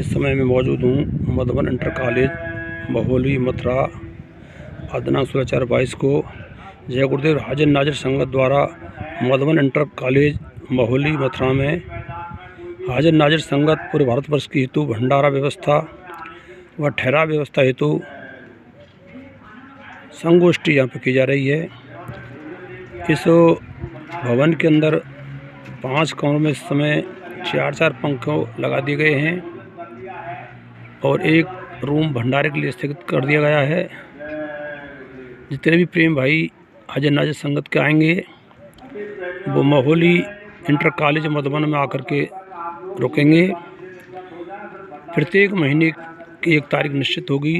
इस समय मैं मौजूद हूँ मधुबन इंटर कॉलेज महोली मथुरा दिनांक 16/4/22 को जय गुरुदेव हाजिर नाजिर संगत द्वारा मधुबन इंटर कॉलेज महोली मथुरा में हाजिर नाजिर संगत पूरे भारतवर्ष की हेतु भंडारा व्यवस्था व ठहराव व्यवस्था हेतु संगोष्ठी यहाँ पर की जा रही है। इस भवन के अंदर 5 कमरों में इस समय 4 पंखों लगा दिए गए हैं और एक रूम भंडारे के लिए स्थगित कर दिया गया है। जितने भी प्रेम भाई हाजिर नाजिर संगत के आएंगे वो महोली इंटर कॉलेज मधुबन में आकर के रुकेंगे। प्रत्येक महीने की 1 तारीख निश्चित होगी।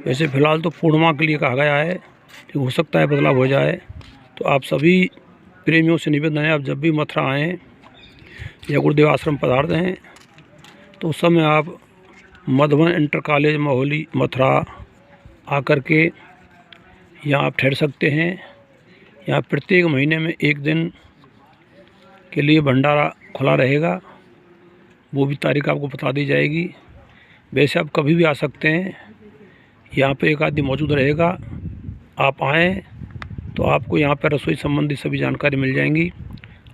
वैसे फ़िलहाल तो पूर्णिमा के लिए कहा गया है, कि हो सकता है बदलाव हो जाए। तो आप सभी प्रेमियों से निवेदन है, आप जब भी मथुरा आएँ या गुरुदेव आश्रम पधारत हैं तो उस समय आप मधुबन इंटर कॉलेज महोली मथुरा आकर के यहाँ आप ठहर सकते हैं। यहाँ प्रत्येक महीने में 1 दिन के लिए भंडारा खुला रहेगा, वो भी तारीख आपको बता दी जाएगी। वैसे आप कभी भी आ सकते हैं, यहाँ पे एक आदमी मौजूद रहेगा। आप आएँ तो आपको यहाँ पर रसोई संबंधी सभी जानकारी मिल जाएंगी।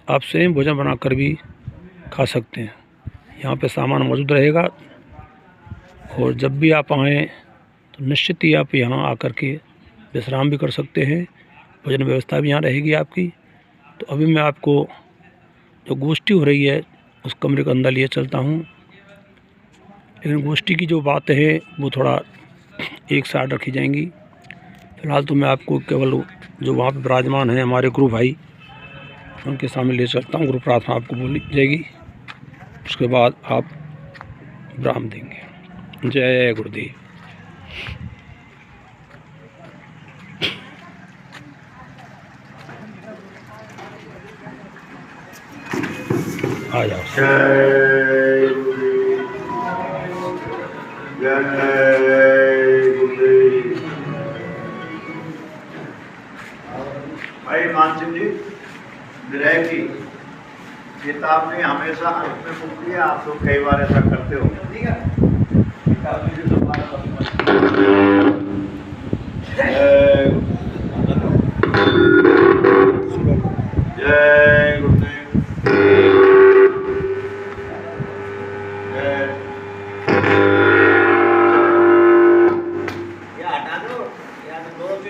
आप स्वयं भोजन बनाकर भी खा सकते हैं। यहाँ पे सामान मौजूद रहेगा और जब भी आप आएँ तो निश्चित ही आप यहाँ आकर के विश्राम भी कर सकते हैं। भोजन व्यवस्था भी यहाँ रहेगी आपकी। तो अभी मैं आपको जो गोष्ठी हो रही है उस कमरे के अंदर लिए चलता हूँ, लेकिन गोष्ठी की जो बात है वो थोड़ा एक साइड रखी जाएंगी। फ़िलहाल तो मैं आपको केवल जो वहाँ पे विराजमान हैं हमारे गुरु भाई उनके सामने ले चलता हूँ। गुरु प्रार्थना आपको बोली जाएगी, उसके बाद आप विराम देंगे। जय गुरुदेव। आ जाओ। जय गुरुदेव। भाई मानसिंह जी, विरह की किताब में हमेशा अंत में पूछती है, आप लोग कई बार ऐसा करते हो। ठीक है, जय गुरुदेव।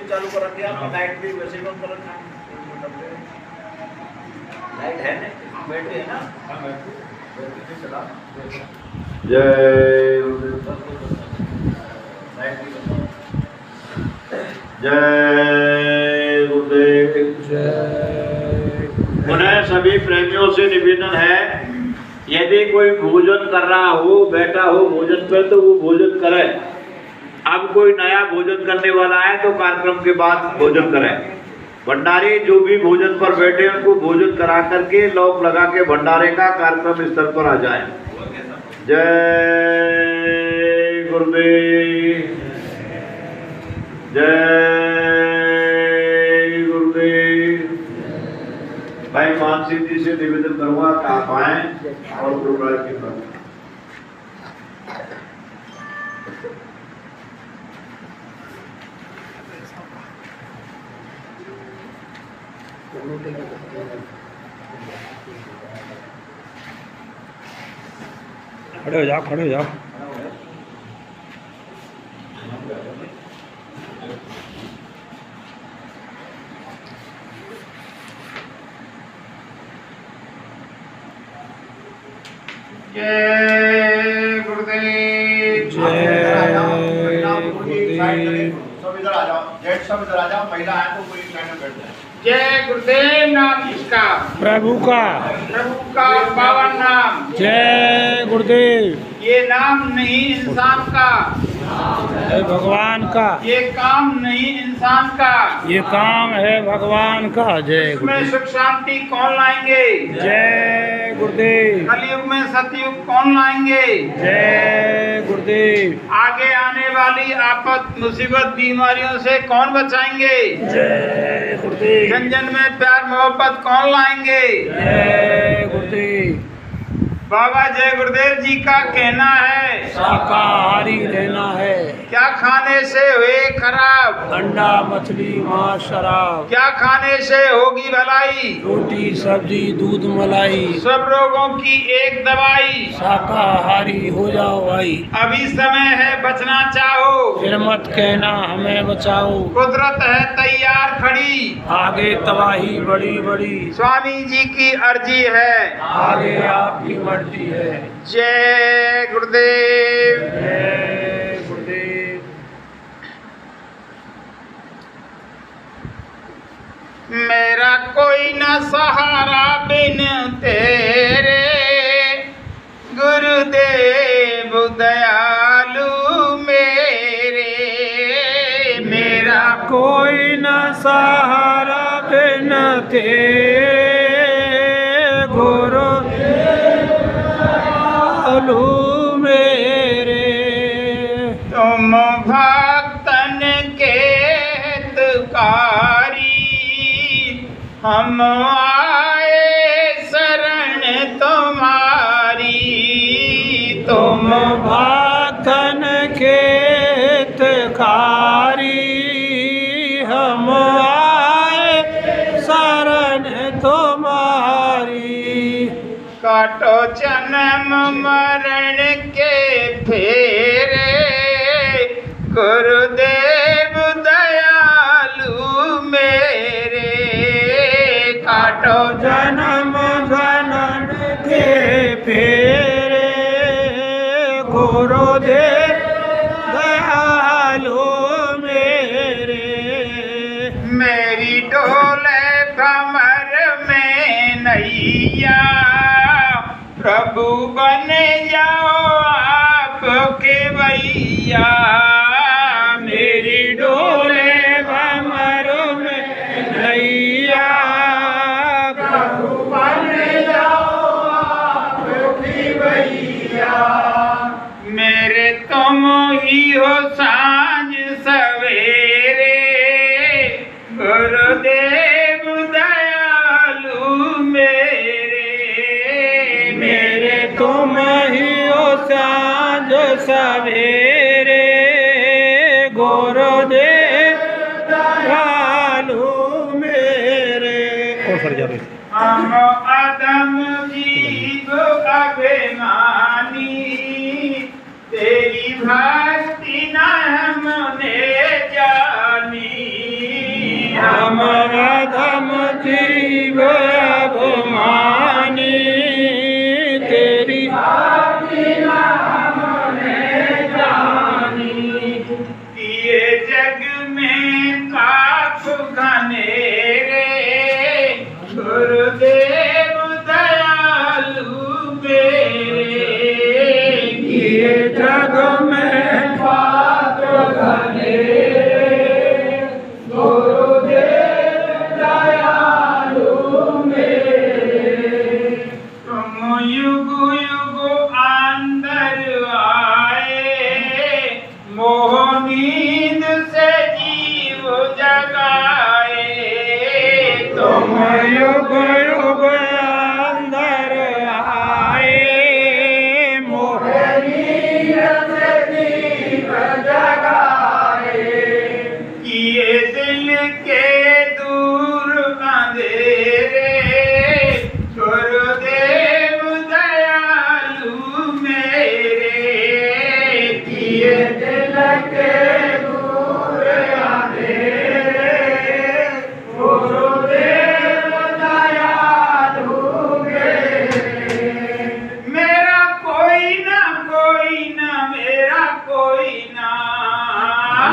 चालू कर रखी है, लाइट भी वैसे बंद कर रखा है। लाइट है ना, बैटरी है ना। चला। जय जय गुरुदेव। उन्हें सभी प्रेमियों से निवेदन है, यदि कोई भोजन कर रहा हो, बैठा हो भोजन पर, तो वो भोजन करे। अब कोई नया भोजन करने वाला है तो कार्यक्रम के बाद भोजन करें। भंडारी जो भी भोजन पर बैठे उनको भोजन करा करके लॉक लगा के भंडारे का कार्यक्रम स्थल पर आ जाए। जय गुरुदेव। जय गुरुदेव। भाई मानसिंह जी से निवेदन करूंगा कि आप आए और गुरुराज की बात। खड़े हो जाओ, खड़े हो जाओ। जय गुरुदेव। सब इधर आ जाओ, जेठ सब इधर आ जाओ। महिला है तो कोई लाइन में बैठ जाए। जय गुरुदेव। नाम किसका? प्रभु का। प्रभु का पावन नाम। जय गुरुदेव। ये नाम नहीं इंसान का, है भगवान का। ये काम नहीं इंसान का, ये काम है भगवान का। जय इसमें गुरुदेव। सुख शांति कौन लाएंगे? जय गुरुदेव। कलयुग में सतयुग कौन लाएंगे? जय गुरुदेव। आगे आने वाली आफत मुसीबत बीमारियों से कौन बचाएंगे? जय गुरुदेव। जन जन में प्यार मोहब्बत कौन लाएंगे? जय गुरुदेव। बाबा जय गुरुदेव जी का कहना है शाकाहारी रहना है। क्या खाने से हुए खराब, अंडा मछली मांस शराब, क्या खाने से होगी भलाई, रोटी सब्जी दूध मलाई, सब रोगों की एक दवाई, शाकाहारी हो जाओ भाई। अभी समय है बचना चाहो, फिर मत कहना हमें बचाओ, कुदरत है तैयार खड़ी, आगे तबाही बड़ी बड़ी, स्वामी जी की अर्जी है, आगे आपकी मर्जी है। जय गुरुदेव। जय गुरुदेव। मेरा कोई न सहारा बिन तेरे, गुरुदेव दयालु मेरे, मेरा कोई न सहारा बिन तेरे, गुरु दयालु मेरे। तुम भक्तन के हितकारी, हम आए शरण तुम्हारी, तुम भक्तन के हितकारी, हम आए शरण तुम्हारी। काटो जन्म मरण के फेरे, गुरुदेव दयालु मेरे, काटो जन्म जनन के फेरे, गुरुदेव दयालु मेरे। मेरी डोले कमर में नैया, प्रभु बन जाओ आपके भैया, मेरी डोले कमर में नैया, प्रभु बन जाओ आपकी भैया। मेरे तुम ही हो सांझ सवेरे, गुरुदेव दयालु मेरे, मेरे तुम ही हो सांझ सवेरे, गुरुदेव दयालु मेरे। और सर जा रहे हम अदम जीव अभिमानी, तेरी भक्ति न हमने जानी, हम अधम जीव अभिमानी, तेरी भक्ति न हमने जानी। ये जग में पाप घनेरे, गुरुदेव दयालु मेरे, ये जग में पाप घनेरे, गुरुदेव दयालु मेरे। तुम युग युग अंदर आए, मोह नींद से जीव जगाए, तुम युग युग अंदर आए, मोहनी से जीव जगाए। किए दिल के दूर अंधेरे, गुरुदेव दयालु मेरे, किए दिल के दूर अंधेरे, गुरुदेव दयालु मेरे। मेरा कोई ना मेरा कोई ना,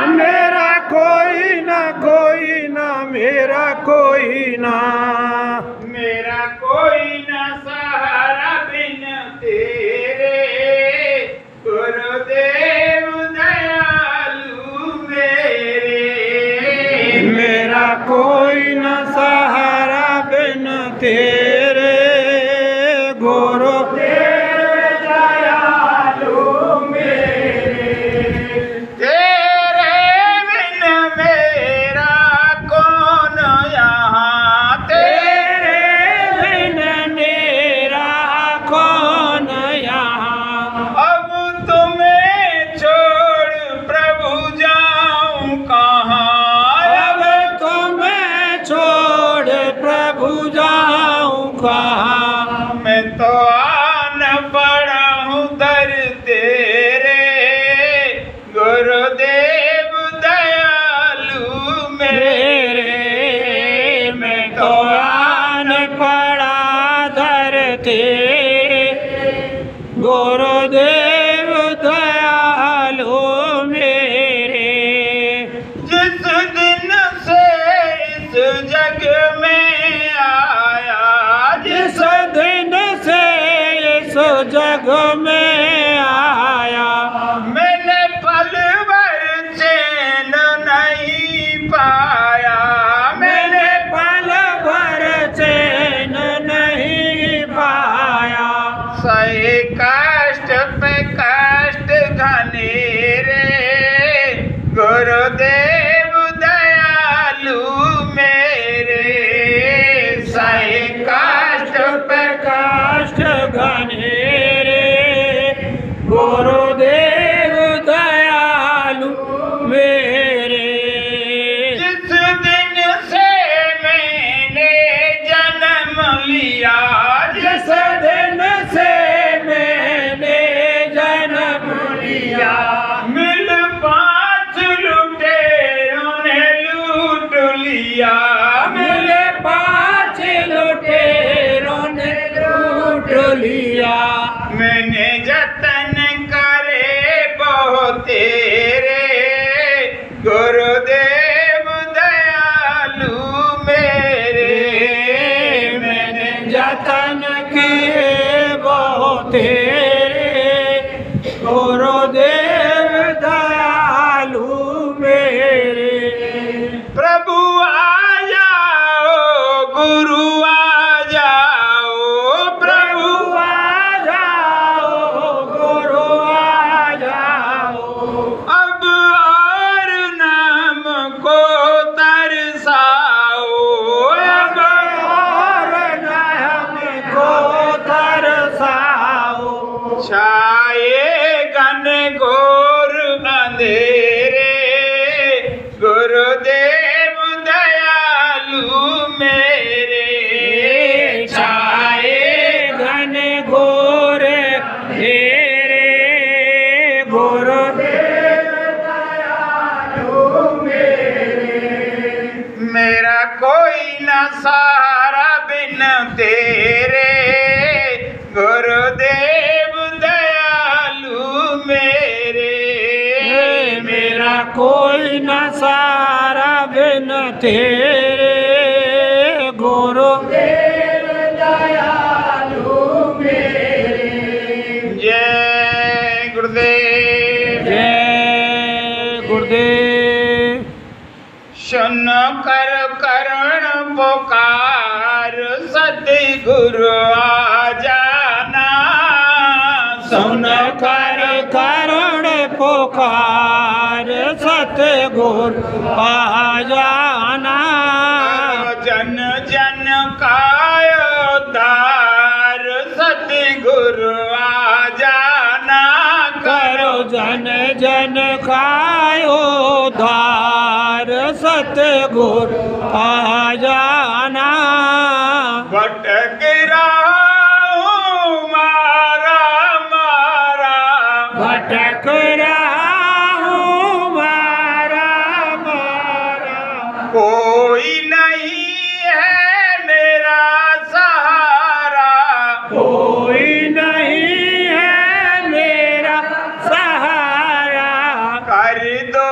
मेरा कोई ना कोई ना, मेरा कोई ना, मेरा कोई ना सहारा बिन तेरे, गुरुदेव दयालु मेरे, मेरा कोई न सहारा बिन तेरे, गुरुदेव दयालु मेरे। तेरे बिन मेरा कौन यहाँ, गुरुदेव दयालु मेरे। जिस दिन से इस जग में आया, जिस दिन से इस जग में आया, मैंने पल भर चैन नहीं पाया, मैंने पल भर चैन नहीं पाया। सहे कष्ट पे कष्ट घनेरे, गुरुदेव दयालु मेरे। सहे कष्ट पे कष्ट घनेरे, गुरुदेव दयालु मेरे। जिस दिन से मैंने जन्म लिया, जिस दिन से मैंने जन्म लिया, मिल पाँच लुटेरों ने लूट लिया, मेरे पाँच लुटेरों ने लूट लिया। मैंने जतन करे बहुत तेरे, गुरुदेव दयालु मेरे। मैंने जतन किए बहुत तेरे, गुरुदेव दयालु मेरे। प्रभु आ जाओ, गुरु आ जाओ, प्रभु आ जाओ, गुरु आ जाओ, अब और नाम को तरसाओ, अब और नाम को तरसाओ। छाए घन घोर अंधेरे, गुरुदेव दयालु मेरे। छाए घन घोर घेरे, गुरुदेव दयालु मेरे। मेरा कोई न सहारा बिन तेरे, गुरुदेव दयालु मेरे। मेरा कोई न सारा बिन तेरे, गुरुदेव दयालु मेरे। जय गुरुदेव। जय गुरुदेव। सुन कर करुण पुकार, सतगुरु आ जाना। सुन कर करुण पुकार, सतगुरु आ जाना। जन जन का उद्धार, सतगुरु आ जाना। करो जन जन का उद्धार, सतगुरु आ जाना। भटक रहा हूँ मारा मारा, भटक रहा हूँ मारा मारा, कोई नहीं है मेरा सहारा। कोई नहीं है मेरा सहारा। कर दो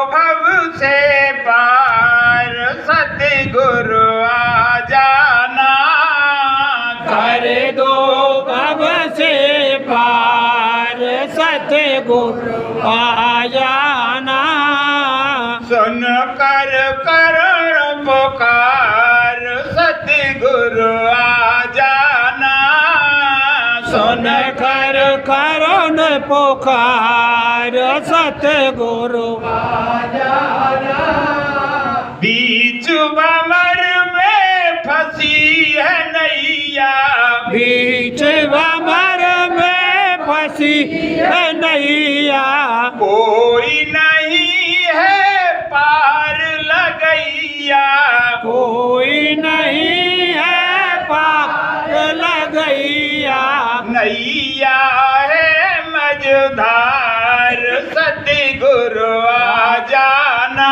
भव से पार, सतगुरु आ जाना। कर दो भव से पार, सतगुरु आ जाना। सुन कर करुण पुकार, सतगुरु आ जाना। सुन कर करुण पुकार, सतगुरु आ जाना। बीच भंवर में फंसी है नैया, बीच भंवर में फंसी है नैया, कोई नहीं है पार लगैया। कोई नहीं है पार लगैया। नैया है मझधार, सतगुरु आ जाना।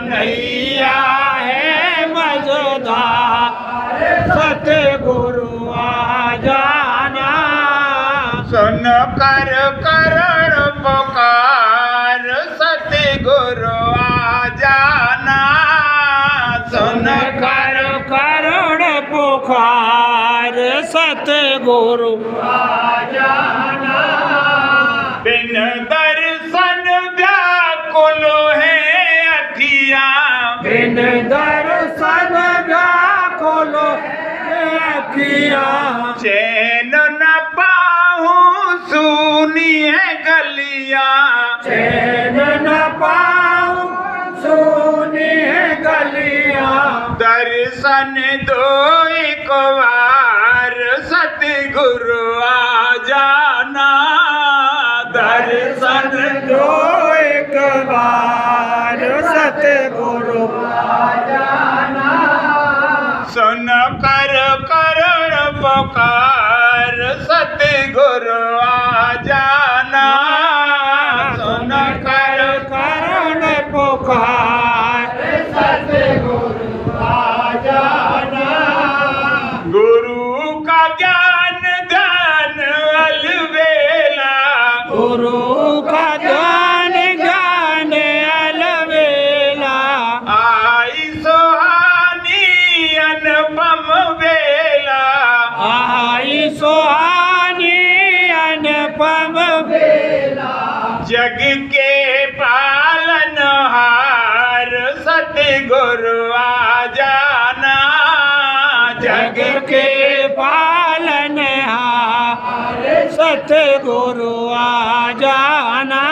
नैया है मझधार, सतगुरु आ कर करण पुकार सतगुरु आ जाना। सुन कर करुण पुकार सतगुरु आ जाना। बिन दर्शन व्याकुल है अखियाँ, बिन दर्शन व्याकुल अखियाँ, चैन न पाऊँ सुनी है गलियाँ। चैन न पाऊँ सुनी है गलियाँ। दर्शन दो एक बार सतगुरु आ जाना। दर्शन दो एक बार सतगुरु आ जाना। सुन कर करण पुकार सतगुरु आ जाना। सुन कर करुण पुकार सतगुरु आ जाना। गुरु का ज्ञान ध्यान अलबेला, गुरु का ज्ञान ज्ञान अलबेला। आई सुहानी अनुपम बेला। आई सुहानी अनुपम बेला। जग के पालनहार सतगुरु आ जाना। जग के पालनहार सतगुरु आ जाना।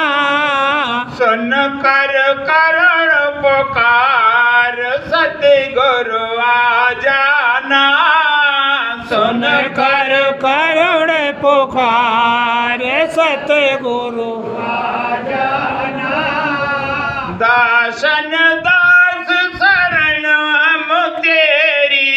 सुन कर करण पुकार सतगुरु आ जाना। सुन कर करुण पुकार सतगुरु आ जाना। दासन दास शरण हम तेरी,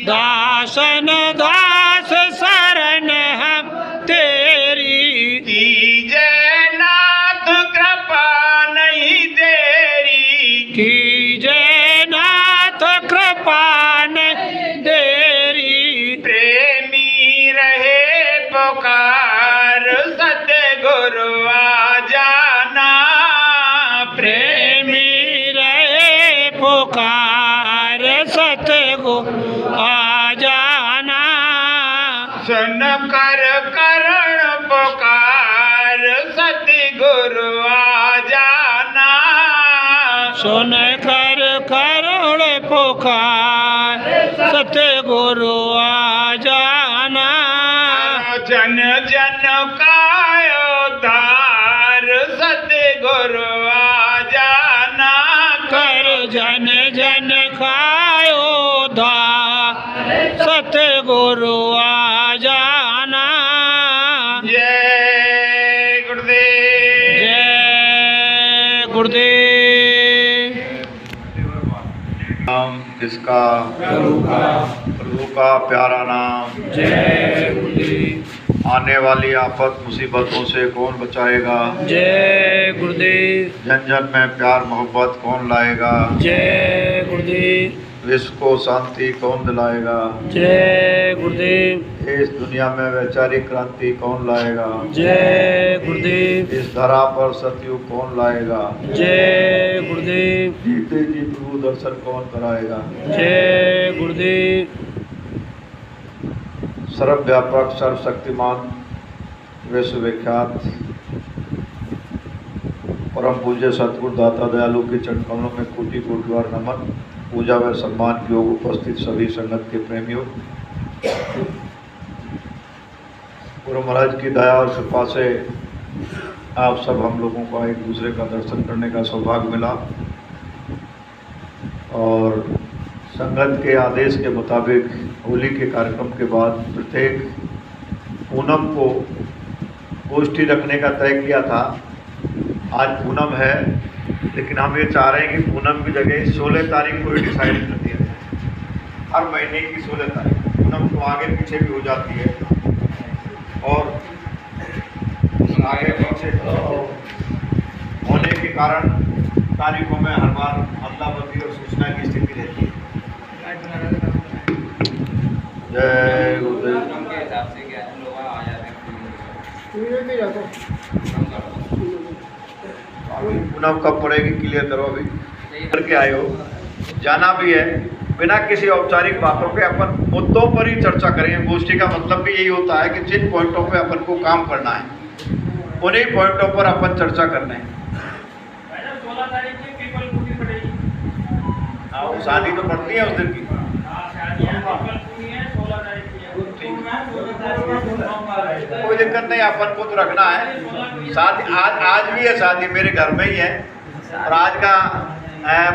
दासन दास शरण हम तेरी। कीजे नाथ कृपा नहीं देरी। कीजे नाथ कृपा नहीं देरी। प्रेमी रहे पुकार सतगुरु आ जाना। प्रेमी रहे पुकार सतगुरु आ जाना। सुन कर करण पुकार सतगुरु आ जाना। सुन कर करुण पुकार सतगुरु आ जाना। जन जन का उद्धार सतगुरु आ जाना। कर जन जन खायो धार सतगुरु आ जाना। जय गुरुदेव। जय गुरुदेव। नाम किसका, प्रभु का प्यारा नाम। जय गुरुदेव। आने वाली आफत मुसीबतों से कौन बचाएगा। जय गुरुदेव। जन जन में प्यार मोहब्बत कौन लाएगा। जय गुरुदेव। विश्व को शांति कौन दिलाएगा। जय गुरुदेव। इस दुनिया में वैचारिक क्रांति कौन लाएगा। जय गुरुदेव। इस धरा पर सतयुग कौन लाएगा। जय गुरुदेव। जीते जी प्रभु दर्शन कौन कराएगा। जय गुरुदेव। सर्वव्यापक सर्वशक्तिमान विश्वविख्यात परम पूज्य सतगुरु दाता दयालु के चरण कमलों में कोटि कोटि बार नमन। पूजा व सम्मान की योग उपस्थित सभी संगत के प्रेमियों, गुरु महाराज की दया और कृपा से आप सब हम लोगों को एक दूसरे का दर्शन करने का सौभाग्य मिला और संगत के आदेश के मुताबिक होली के कार्यक्रम के बाद प्रत्येक पूनम को गोष्ठी रखने का तय किया था। आज पूनम है, लेकिन हम ये चाह रहे हैं कि पूनम की जगह 16 तारीख को ही डिसाइड कर दिया जाए। हर महीने की 16 तारीख पूनम तो आगे पीछे भी हो जाती है और आगे पीछे होने के कारण तारीखों में हर बार अदला-बदली और सूचना की स्थिति रहती है। जय गुरुदेव। पुनः कब पड़ेगी क्लियर करो, अभी करके आए हो, जाना भी है। बिना किसी औपचारिक बातों के अपन मुद्दों पर ही चर्चा करेंगे। गोष्ठी का मतलब भी यही होता है कि जिन पॉइंटों पे अपन को काम करना है उन्हीं पॉइंटों पर अपन चर्चा करना है। 16 तारीख की पीपल पूरी पड़ेगी। हाँ, शादी तो पड़ती है उस दिन की। कोई दिक्कत नहीं, अपन को तो रखना है। शादी आज भी है, शादी मेरे घर में ही है। और आज का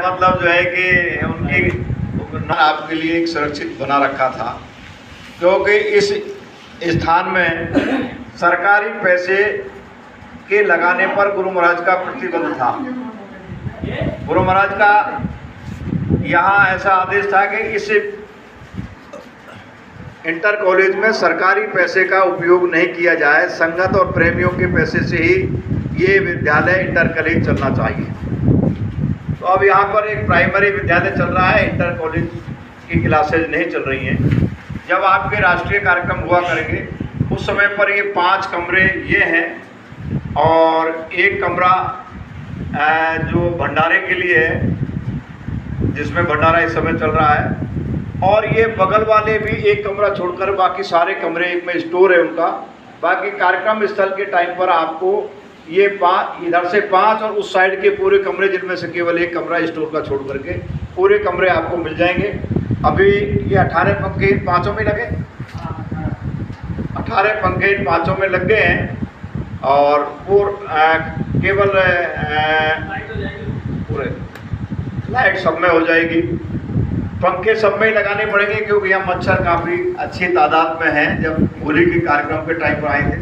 मतलब जो है कि उनकी आपके लिए एक सुरक्षित बना रखा था, क्योंकि इस स्थान में सरकारी पैसे के लगाने पर गुरु महाराज का प्रतिबंध था। गुरु महाराज का यहाँ ऐसा आदेश था कि इस इंटर कॉलेज में सरकारी पैसे का उपयोग नहीं किया जाए, संगत और प्रेमियों के पैसे से ही ये विद्यालय इंटर कॉलेज चलना चाहिए। तो अब यहाँ पर एक प्राइमरी विद्यालय चल रहा है, इंटर कॉलेज की क्लासेज नहीं चल रही हैं। जब आपके राष्ट्रीय कार्यक्रम हुआ करेंगे उस समय पर ये 5 कमरे ये हैं और एक कमरा जो भंडारे के लिए है, जिसमें भंडारा इस समय चल रहा है। और ये बगल वाले भी एक कमरा छोड़कर बाकी सारे कमरे, एक में स्टोर है उनका। बाकी कार्यक्रम स्थल के टाइम पर आपको ये 5 इधर से 5 और उस साइड के पूरे कमरे, जिनमें से केवल एक कमरा स्टोर का छोड़ करके पूरे कमरे आपको मिल जाएंगे। अभी ये 18 पंखे इन 5 में लगे, 18 पंखे इन 5 में लग गए हैं। और केवल पूरे लाइट सब में हो जाएगी। पंखे सब में ही लगाने पड़ेंगे, क्योंकि यहाँ मच्छर काफ़ी अच्छी तादाद में हैं। जब होली के कार्यक्रम के टाइम पर आए थे,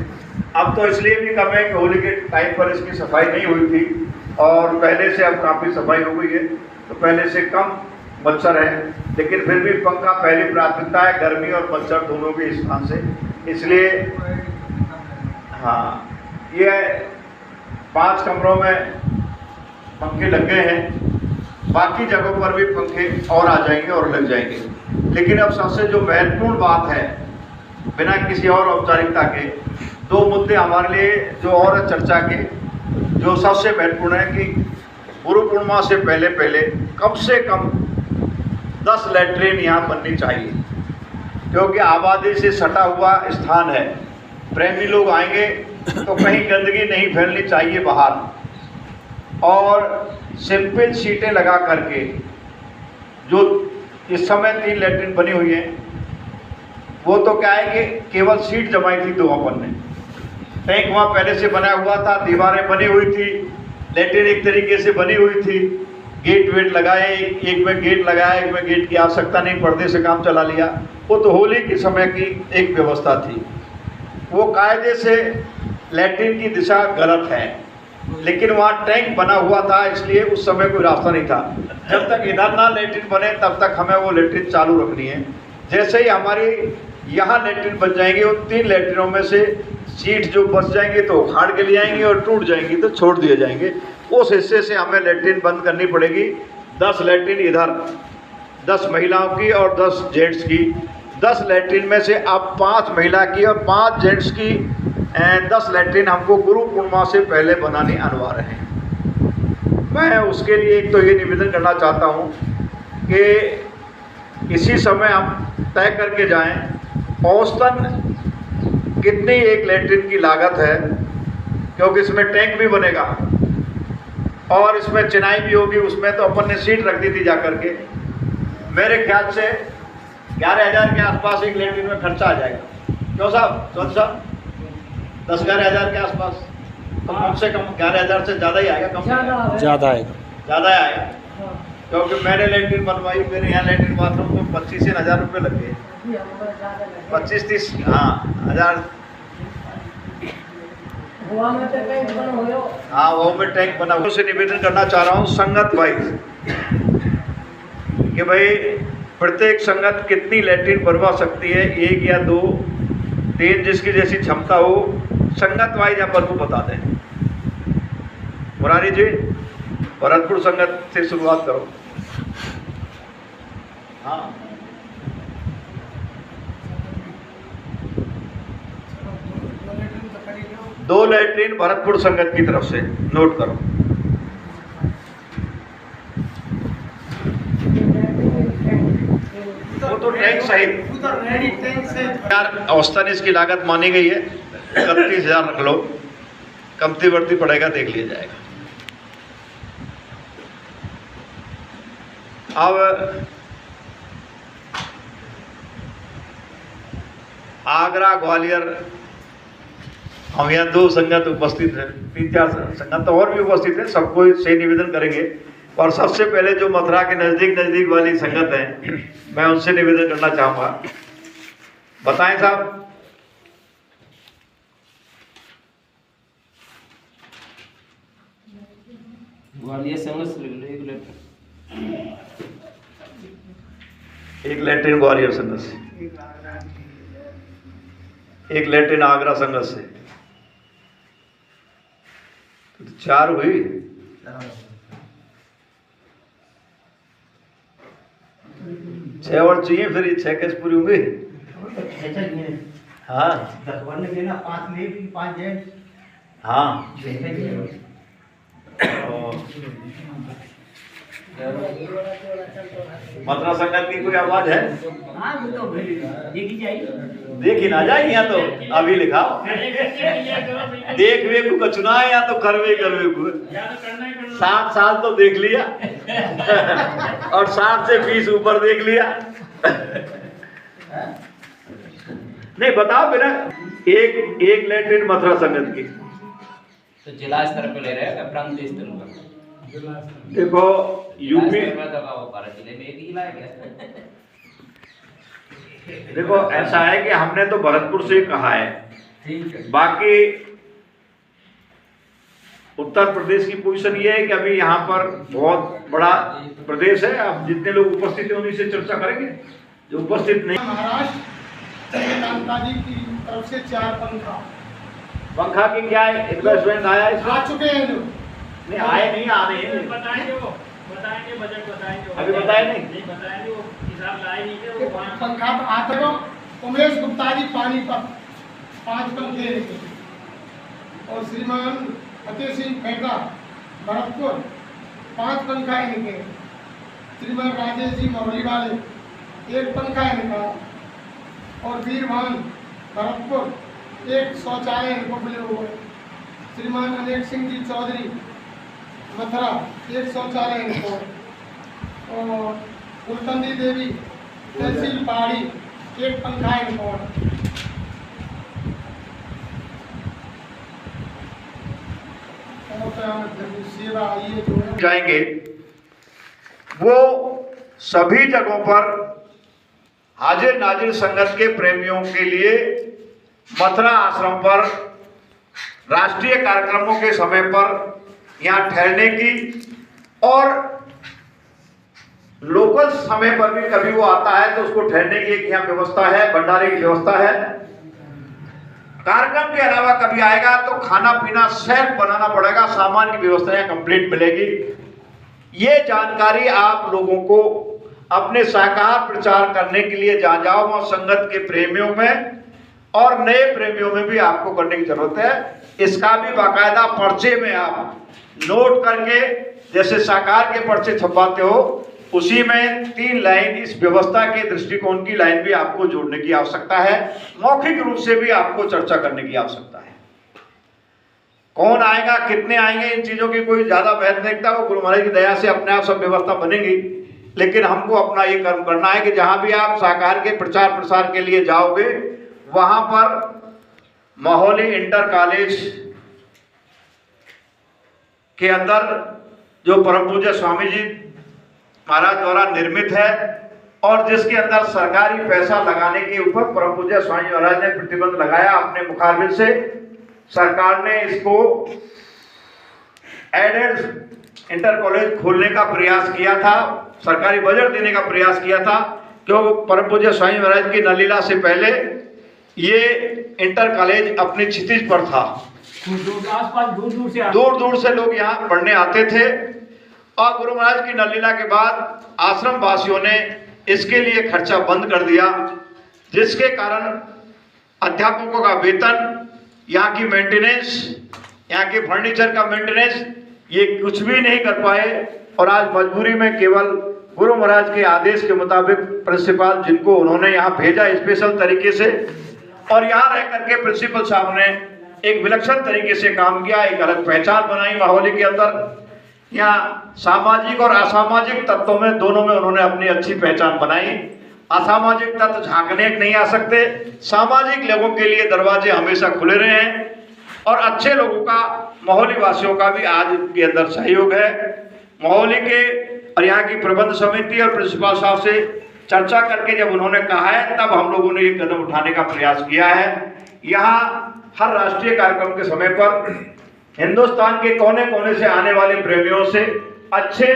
अब तो इसलिए भी कम है कि होली के टाइम पर इसकी सफाई नहीं हुई थी और पहले से अब काफ़ी सफाई हो गई है, तो पहले से कम मच्छर है। लेकिन फिर भी पंखा पहली प्राथमिकता है, गर्मी और मच्छर दोनों के स्थान से। इसलिए हाँ, ये 5 कमरों में पंखे लग गए हैं, बाकी जगहों पर भी पंखे और आ जाएंगे और लग जाएंगे। लेकिन अब सबसे जो महत्वपूर्ण बात है, बिना किसी और औपचारिकता के 2 मुद्दे हमारे लिए जो और चर्चा के, जो सबसे महत्वपूर्ण है कि गुरु पूर्णिमा से पहले कम से कम 10 लैट्रिन यहाँ बननी चाहिए, क्योंकि आबादी से सटा हुआ स्थान है। प्रेमी लोग आएंगे तो कहीं गंदगी नहीं फैलनी चाहिए बाहर। और सिंपल सीटें लगा करके, जो इस समय 3 लैट्रिन बनी हुई हैं, वो तो क्या है कि केवल सीट जमाई थी 2 अपन ने। टैंक वहाँ पहले से बना हुआ था, दीवारें बनी हुई थी, लैट्रिन एक तरीके से बनी हुई थी, गेट वेट लगाए, एक में गेट लगाया, एक में गेट की आवश्यकता नहीं, पर्दे से काम चला लिया। वो तो होली के समय की एक व्यवस्था थी। वो कायदे से लैट्रिन की दिशा गलत है, लेकिन वहाँ टैंक बना हुआ था, इसलिए उस समय कोई रास्ता नहीं था। जब तक इधर ना लैट्रिन बने तब तक हमें वो लैट्रिन चालू रखनी है। जैसे ही हमारी यहाँ लैट्रिन बन जाएंगे, उन 3 लैट्रिनों में से सीट जो बच जाएंगे तो उखाड़ के ले आएंगे और टूट जाएंगी तो छोड़ दिए जाएंगे। उस हिस्से से हमें लैट्रिन बंद करनी पड़ेगी। 10 लैट्रिन इधर, 10 महिलाओं की और 10 जेंट्स की। 10 लैट्रिन में से अब 5 महिला की और 5 जेंट्स की 10 लैट्रिन हमको गुरु पूर्णिमा से पहले बनानी अनिवार्य है। मैं उसके लिए एक तो ये निवेदन करना चाहता हूँ कि इसी समय हम तय करके जाएं औसतन कितनी एक लैट्रिन की लागत है, क्योंकि इसमें टैंक भी बनेगा और इसमें चिनाई भी होगी। उसमें तो अपन ने सीट रख दी थी जा करके। मेरे ख्याल से 11,000 के आसपास एक लैट्रिन में खर्चा आ जाएगा। क्यों साहब, चौधरी साहब, 10-11,000 के आसपास, तो कम से कम 11,000 से ज़्यादा ही आएगा। कम ज़्यादा आएगा, ज़्यादा आएगा, क्योंकि मैंने लैट्रिन बनवाई, मेरे यहाँ लैट्रिन बाथरूम को 25,000 रुपये लग गए। 25-30 हज़ार। हाँ, वो में टैंक बना। उससे निवेदन करना चाह रहा हूँ संगत वाइज कि भाई प्रत्येक संगत कितनी लैट्रिन बनवा सकती है, 1 या 2, 3, जिसकी जैसी क्षमता हो, संगत वाइज अपन को बता दें। मुरारी जी, भरतपुर संगत से शुरुआत करो। हाँ, 2 लैट्रिन भरतपुर संगत की तरफ से, नोट करो। वो तो टैंक सहित औसतन इसकी लागत मानी गई है 31,000 रख लो, कमती बढ़ती पड़ेगा देख लिया जाएगा। अब आगरा ग्वालियर, हम यहाँ 2 संगत उपस्थित हैं, 3-4 संगत और भी उपस्थित हैं, सबको से निवेदन करेंगे। और सबसे पहले जो मथुरा के नज़दीक वाली संगत है, मैं उनसे निवेदन करना चाहूँगा। बताएं साहब। ग्वालियर संगत एक लैट्रिन ग्वालियर संगत से, एक लैट्रिन आगरा संगत से, तो 4 हुई। छह और चाहिए, फिर ये 6 कैसे पूरी होंगी? हाँ 5 जेंट्स। हाँ मथुरा संगत की कोई आवाज है? देख ही ना जाए, यहाँ तो अभी लिखा देख वे को चुना है, या तो करवे को 7 साल तो देख लिया और 7 से 20 ऊपर देख लिया। नहीं बताओ मेरा, एक लैट्रिन मथुरा संगत की तो जिला स्तर पे ले रहे हैं, प्रांत स्तर पर? देखो यूपी, देखो ऐसा है कि हमने तो भरतपुर से कहा है, बाकी उत्तर प्रदेश की पोजीशन ये है कि अभी यहाँ पर बहुत बड़ा प्रदेश है। अब जितने लोग उपस्थित हैं उन्हीं से चर्चा करेंगे, जो उपस्थित नहीं। महाराष्ट्र की तरफ से 4 पंखा की क्या है इन्वेस्टमेंट आया इसमें? आ चुके हैं लोग, नहीं आए नहीं, आने बताएंगे, वो बताएंगे, बजट बताएंगे, अभी बताए नहीं बताएंगे, वो हिसाब लाए नहीं थे। वो पंखा तो आते हो। उमेश गुप्ता जी पानीपत 5 पंखे लेके, और श्रीमान फतेह सिंह फेंका भरतपुर 5 पंखा इनके, श्रीमान राजेश जी मौली वाले 1 पंखा इनका, और वीरभान भरतपुर 1 शौचालय इनको मिले हुए, श्रीमान अनेक सिंह जी चौधरी मथुरा 1 शौचालय इनको, और कुलतंदी देवी तहसील पहाड़ी 1 पंखा इनको। सेवा ये जो है जाएंगे वो सभी जगहों पर हाजिर नाजिर संगत के प्रेमियों के लिए मथुरा आश्रम पर राष्ट्रीय कार्यक्रमों के समय पर यहाँ ठहरने की, और लोकल समय पर भी कभी वो आता है तो उसको ठहरने की एक यहाँ व्यवस्था है, भंडारे की व्यवस्था है। कार्यक्रम के अलावा कभी आएगा तो खाना पीना सेल्फ बनाना पड़ेगा, सामान की व्यवस्था यहाँ कंप्लीट मिलेगी। ये जानकारी आप लोगों को अपने शाकाहार प्रचार करने के लिए जहाँ जाओ वहाँ संगत के प्रेमियों में और नए प्रेमियों में भी आपको करने की जरूरत है। इसका भी बाकायदा पर्चे में आप नोट करके, जैसे शाकाहार के पर्चे छपवाते हो उसी में 3 लाइन इस व्यवस्था के दृष्टिकोण की लाइन भी आपको जोड़ने की आवश्यकता है। मौखिक रूप से भी आपको चर्चा करने की आवश्यकता है। कौन आएगा, कितने आएंगे, इन चीजों की कोई ज्यादा महत्व नहीं रखता। वो गुरु महाराज की दया से अपने आप सब व्यवस्था बनेगी, लेकिन हमको अपना ये कर्म करना है कि जहां भी आप शाकाहार के प्रचार प्रसार के लिए जाओगे वहां पर माहौली इंटर कॉलेज के अंदर जो परम पूज्य स्वामी जी महाराज द्वारा निर्मित है और जिसके अंदर सरकारी पैसा लगाने के ऊपर परम पूज्य स्वामी महाराज ने प्रतिबंध लगाया अपने मुखारबिन से। सरकार ने इसको एडेड इंटर कॉलेज खोलने का प्रयास किया था, सरकारी बजट देने का प्रयास किया था, क्योंकि परम पूज्य स्वामी महाराज की नलीला से पहले ये इंटर कॉलेज अपनी क्षितिज पर था। दूर दूर से लोग यहाँ पढ़ने आते थे और गुरु महाराज की नलीला के बाद आश्रम वासियों ने इसके लिए खर्चा बंद कर दिया, जिसके कारण अध्यापकों का वेतन यहाँ की मेंटेनेंस, यहाँ के फर्नीचर का मेंटेनेंस, ये कुछ भी नहीं कर पाए। और आज मजबूरी में केवल गुरु महाराज के आदेश के मुताबिक प्रिंसिपल, जिनको उन्होंने यहाँ भेजा स्पेशल तरीके से, और यहाँ रह करके प्रिंसिपल साहब ने एक विलक्षण तरीके से काम किया, एक अलग पहचान बनाई माहौल के अंदर। यहाँ सामाजिक और असामाजिक तत्वों में, दोनों में उन्होंने अपनी अच्छी पहचान बनाई। असामाजिक तत्व झांकने नहीं आ सकते, सामाजिक लोगों के लिए दरवाजे हमेशा खुले रहे हैं, और अच्छे लोगों का, मोहल्ली वासियों का भी आज के अंदर सहयोग है। मोहल्ली के और यहाँ की प्रबंध समिति और प्रिंसिपल साहब से चर्चा करके जब उन्होंने कहा है, तब हम लोगों ने ये कदम उठाने का प्रयास किया है। यहाँ हर राष्ट्रीय कार्यक्रम के समय पर हिंदुस्तान के कोने कोने से आने वाले प्रेमियों से, अच्छे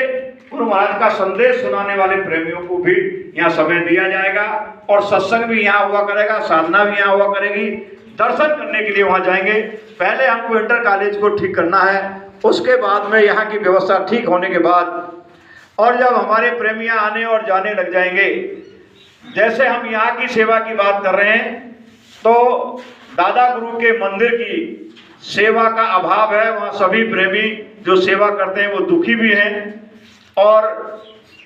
गुरु महाराज का संदेश सुनाने वाले प्रेमियों को भी यहाँ समय दिया जाएगा, और सत्संग भी यहाँ हुआ करेगा, साधना भी यहाँ हुआ करेगी। दर्शन करने के लिए वहाँ जाएंगे। पहले हमको इंटर कॉलेज को ठीक करना है, उसके बाद में यहाँ की व्यवस्था ठीक होने के बाद, और जब हमारे प्रेमियाँ आने और जाने लग जाएंगे, जैसे हम यहाँ की सेवा की बात कर रहे हैं, तो दादा गुरु के मंदिर की सेवा का अभाव है। वहाँ सभी प्रेमी जो सेवा करते हैं वो दुखी भी हैं, और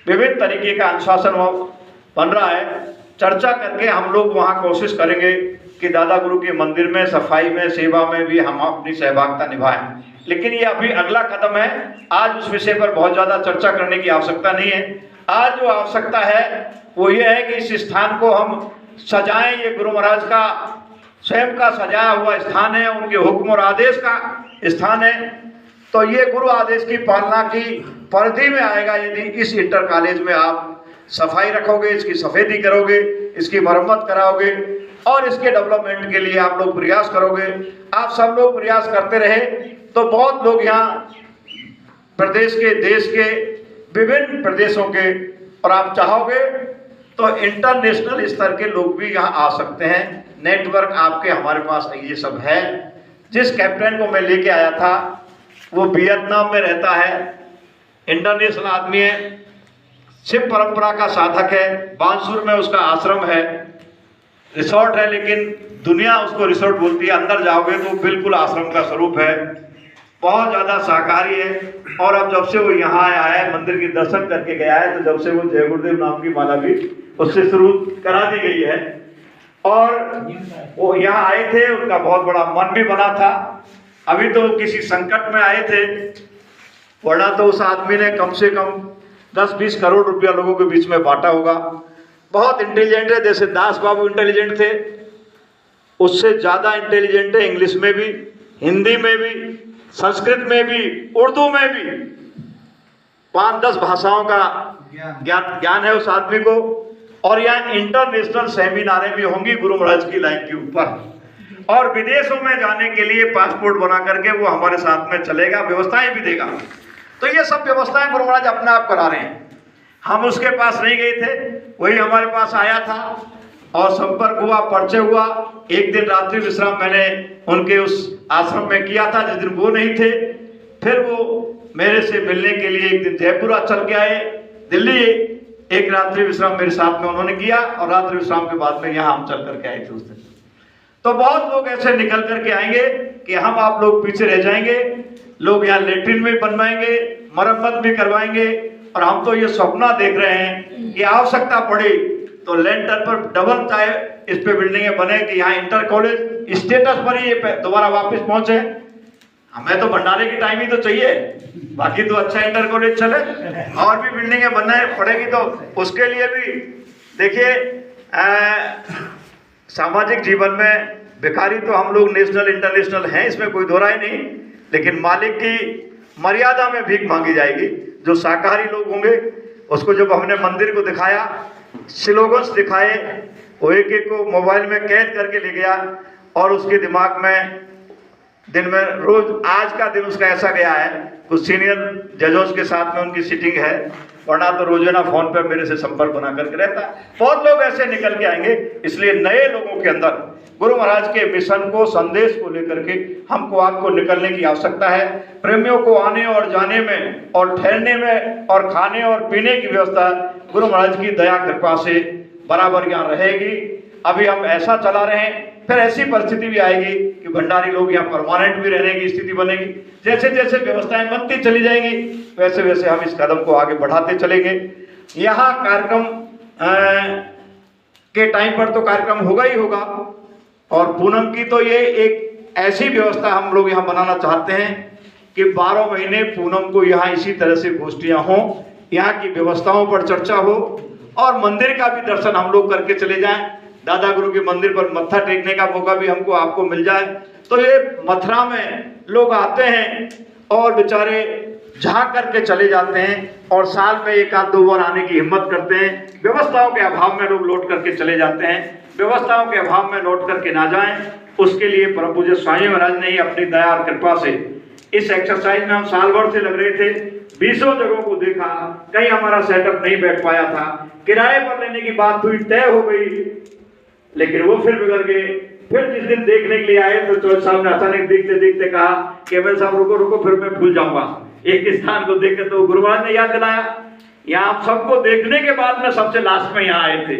विभिन्न तरीके का अनुशासन बन रहा है। चर्चा करके हम लोग वहाँ कोशिश करेंगे कि दादा गुरु के मंदिर में सफाई में, सेवा में भी हम अपनी सहभागिता निभाएं। लेकिन ये अभी अगला कदम है, आज उस विषय पर बहुत ज़्यादा चर्चा करने की आवश्यकता नहीं है। आज जो आवश्यकता है वो ये है कि इस स्थान को हम सजाएं। ये गुरु महाराज का स्वयं का सजाया हुआ स्थान है, उनके हुक्म और आदेश का स्थान है। तो ये गुरु आदेश की पालना की परिधि में आएगा यदि इस इंटर कॉलेज में आप सफाई रखोगे, इसकी सफेदी करोगे, इसकी मरम्मत कराओगे, और इसके डेवलपमेंट के लिए आप लोग प्रयास करोगे। आप सब लोग प्रयास करते रहे तो बहुत लोग यहाँ प्रदेश के, देश के विभिन्न प्रदेशों के, और आप चाहोगे तो इंटरनेशनल स्तर के लोग भी यहाँ आ सकते हैं। नेटवर्क आपके हमारे पास ये सब है। जिस कैप्टन को मैं लेके आया था वो वियतनाम में रहता है, इंटरनेशनल आदमी है, शिव परंपरा का साधक है, बांसुर में उसका आश्रम है, रिसोर्ट है, लेकिन दुनिया उसको रिसोर्ट बोलती है। अंदर जाओगे तो बिल्कुल आश्रम का स्वरूप है, बहुत ज़्यादा शाकाहारी है। और अब जब से वो यहाँ आया है, मंदिर के दर्शन करके गया है, तो जब से वो जय गुरुदेव नाम की माला भी उससे शुरू करा दी गई है। और वो यहाँ आए थे, उनका बहुत बड़ा मन भी बना था। अभी तो किसी संकट में आए थे, वरना तो उस आदमी ने कम से कम 10-20 करोड़ रुपया लोगों के बीच में बांटा होगा। बहुत इंटेलिजेंट है, जैसे दास बाबू इंटेलिजेंट थे, उससे ज़्यादा इंटेलिजेंट है। इंग्लिश में भी, हिंदी में भी, संस्कृत में भी, उर्दू में भी 5-10 भाषाओं का ज्ञान है उस आदमी को। और यहाँ इंटरनेशनल सेमिनारें भी होंगी गुरु महाराज की लाइन के ऊपर, और विदेशों में जाने के लिए पासपोर्ट बना करके वो हमारे साथ में चलेगा, व्यवस्थाएं भी देगा। तो ये सब व्यवस्थाएं गुरु महाराज अपने आप करा रहे हैं। हम उसके पास नहीं गए थे, वही हमारे पास आया था और संपर्क हुआ, परिचय हुआ। एक दिन रात्रि विश्राम मैंने उनके उस आश्रम में किया था जिस दिन वो नहीं थे। फिर वो मेरे से मिलने के लिए एक दिन जयपुर चल के आए, दिल्ली एक रात्रि विश्राम मेरे साथ में उन्होंने किया, और रात्रि विश्राम के बाद में यहाँ हम चल करके आए थे उस दिन। तो बहुत लोग ऐसे निकल करके आएंगे कि हम आप लोग पीछे रह जाएंगे। लोग यहाँ लेट्रिन भी बनवाएंगे, मरम्मत भी करवाएंगे, और हम तो ये सपना देख रहे हैं कि आवश्यकता पड़े तो लेंटर पर डबल चाहे इस पे बिल्डिंगें बने कि यहाँ इंटर कॉलेज स्टेटस पर ही ये दोबारा वापस पहुंचे। हमें तो भंडारे की टाइम ही तो चाहिए, बाकी तो अच्छा इंटर कॉलेज चले, और भी बिल्डिंगें बनना पड़ेगी। तो उसके लिए भी देखिए, सामाजिक जीवन में भिखारी तो हम लोग नेशनल इंटरनेशनल हैं, इसमें कोई दो राय नहीं, लेकिन मालिक की मर्यादा में भीख मांगी जाएगी। जो शाकाहारी लोग होंगे उसको जब हमने मंदिर को दिखाया, स्लोगन्स दिखाए, वो एक एक को मोबाइल में कैद करके ले गया, और उसके दिमाग में दिन में रोज, आज का दिन उसका ऐसा गया है, कुछ सीनियर जजों के साथ में उनकी सीटिंग है, वरना तो रोजाना फोन पे मेरे से संपर्क बना करके रहता है। बहुत लोग ऐसे निकल के आएंगे, इसलिए नए लोगों के अंदर गुरु महाराज के मिशन को, संदेश को लेकर के हमको आपको निकलने की आवश्यकता है। प्रेमियों को आने और जाने में और ठहरने में और खाने और पीने की व्यवस्था गुरु महाराज की दया कृपा से बराबर यहाँ रहेगी। अभी हम ऐसा चला रहे हैं फिर ऐसी परिस्थिति भी आएगी कि भंडारी लोग यहाँ परमानेंट भी रहने की स्थिति बनेगी। जैसे जैसे व्यवस्थाएं बनती चली जाएंगी वैसे वैसे हम इस कदम को आगे बढ़ाते चलेंगे। यहाँ कार्यक्रम के टाइम पर तो कार्यक्रम होगा ही होगा, और पूनम की तो ये एक ऐसी व्यवस्था हम लोग यहाँ बनाना चाहते हैं कि 12 महीने पूनम को यहाँ इसी तरह से गोष्ठियाँ हों, यहाँ की व्यवस्थाओं पर चर्चा हो और मंदिर का भी दर्शन हम लोग करके चले जाएं। दादा गुरु के मंदिर पर मत्था टेकने का मौका भी हमको आपको मिल जाए। तो ये मथुरा में लोग आते हैं और बेचारे झांक करके चले जाते हैं और साल में 1-2 बार आने की हिम्मत करते हैं। व्यवस्थाओं के अभाव में लोग लौट करके चले जाते हैं। व्यवस्थाओं के अभाव में लौट करके ना जाएं, उसके लिए परम पूज्य स्वामी महाराज ने ही अपनी दया और कृपा से इस एक्सरसाइज में हम साल भर से लग रहे थे, 20 जगहों को देखा, कहीं हमारा सेटअप नहीं बैठ पाया था, किराए पर लेने की बात हुई, तय हो गई, लेकिन वो फिर बिगड़ गए। फिर जिस दिन देखने के लिए आए तो चौधरी साहब ने अचानक देखते देखते कहा कि एमएल साहब रुको रुको, फिर मैं भूल जाऊंगा। एक स्थान को देख के तो गुरु महाराज ने याद दिलाया। यहाँ आप सबको देखने के बाद में सबसे लास्ट में यहाँ आए थे,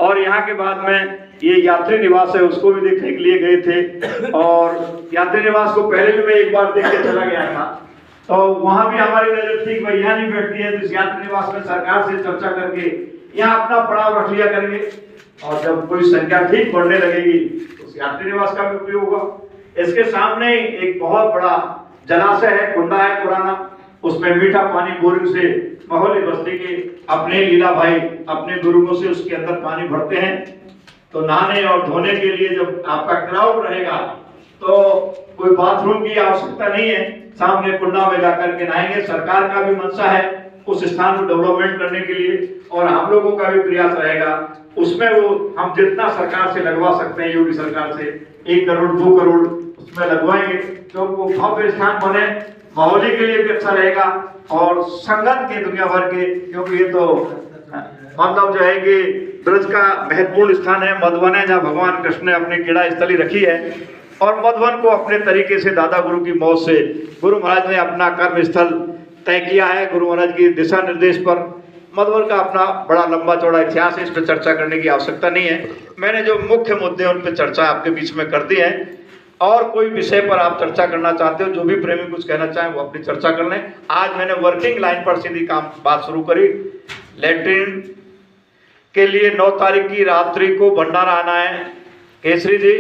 और यहाँ के बाद में ये यात्री निवास है उसको भी देखने के लिए गए थे, और यात्री निवास को पहले भी मैं एक बार देख के चला गया था। तो वहां भी हमारी नजर थी कि यहाँ नहीं बैठती है, तो इस यात्री निवास में सरकार से चर्चा करके यहाँ अपना पड़ाव रख लिया करेंगे, और जब कोई संख्या ठीक बढ़ने लगेगी तो उस यात्री निवास का भी उपयोग होगा। इसके सामने एक बहुत बड़ा जलाशय है, कुंडा है पुराना, उसमें मीठा पानी बोरिंग से महोली बस्ती के अपने लीला भाई अपने बुजुर्गों से उसके अंदर पानी भरते हैं। तो नहाने और धोने के लिए जब आपका क्राउड रहेगा तो कोई बाथरूम की आवश्यकता नहीं है, सामने कुंडा में जाकर के नहाएंगे। सरकार का भी मंशा है उस स्थान को डेवलपमेंट करने के लिए, और हम लोगों का भी प्रयास रहेगा उसमें। वो हम जितना सरकार से लगवा सकते हैं, योगी सरकार से 1 करोड़ 2 करोड़ उसमें लगवाएंगे, तो वो भव्य स्थान बने, माहौली के लिए भी अच्छा रहेगा और संगत के दुनिया भर के, क्योंकि ये तो मतलब जो है कि ब्रज का महत्वपूर्ण स्थान है। मधुवन है जहाँ भगवान कृष्ण ने अपनी क्रीड़ा स्थली रखी है, और मधुवन को अपने तरीके से दादा गुरु की मौत से गुरु महाराज ने अपना कर्म स्थल तय किया है। गुरु महाराज की दिशा निर्देश पर मधुवन का अपना बड़ा लंबा चौड़ा इतिहास है, इस पर चर्चा करने की आवश्यकता नहीं है। मैंने जो मुख्य मुद्दे उन पर चर्चा आपके बीच में कर दी है, और कोई विषय पर आप चर्चा करना चाहते हो, जो भी प्रेमी कुछ कहना चाहें वो अपनी चर्चा कर लें। आज मैंने वर्किंग लाइन पर सीधी बात शुरू करी। लैट्रिन के लिए 9 तारीख की रात्रि को भंडारा आना है। केसरी जी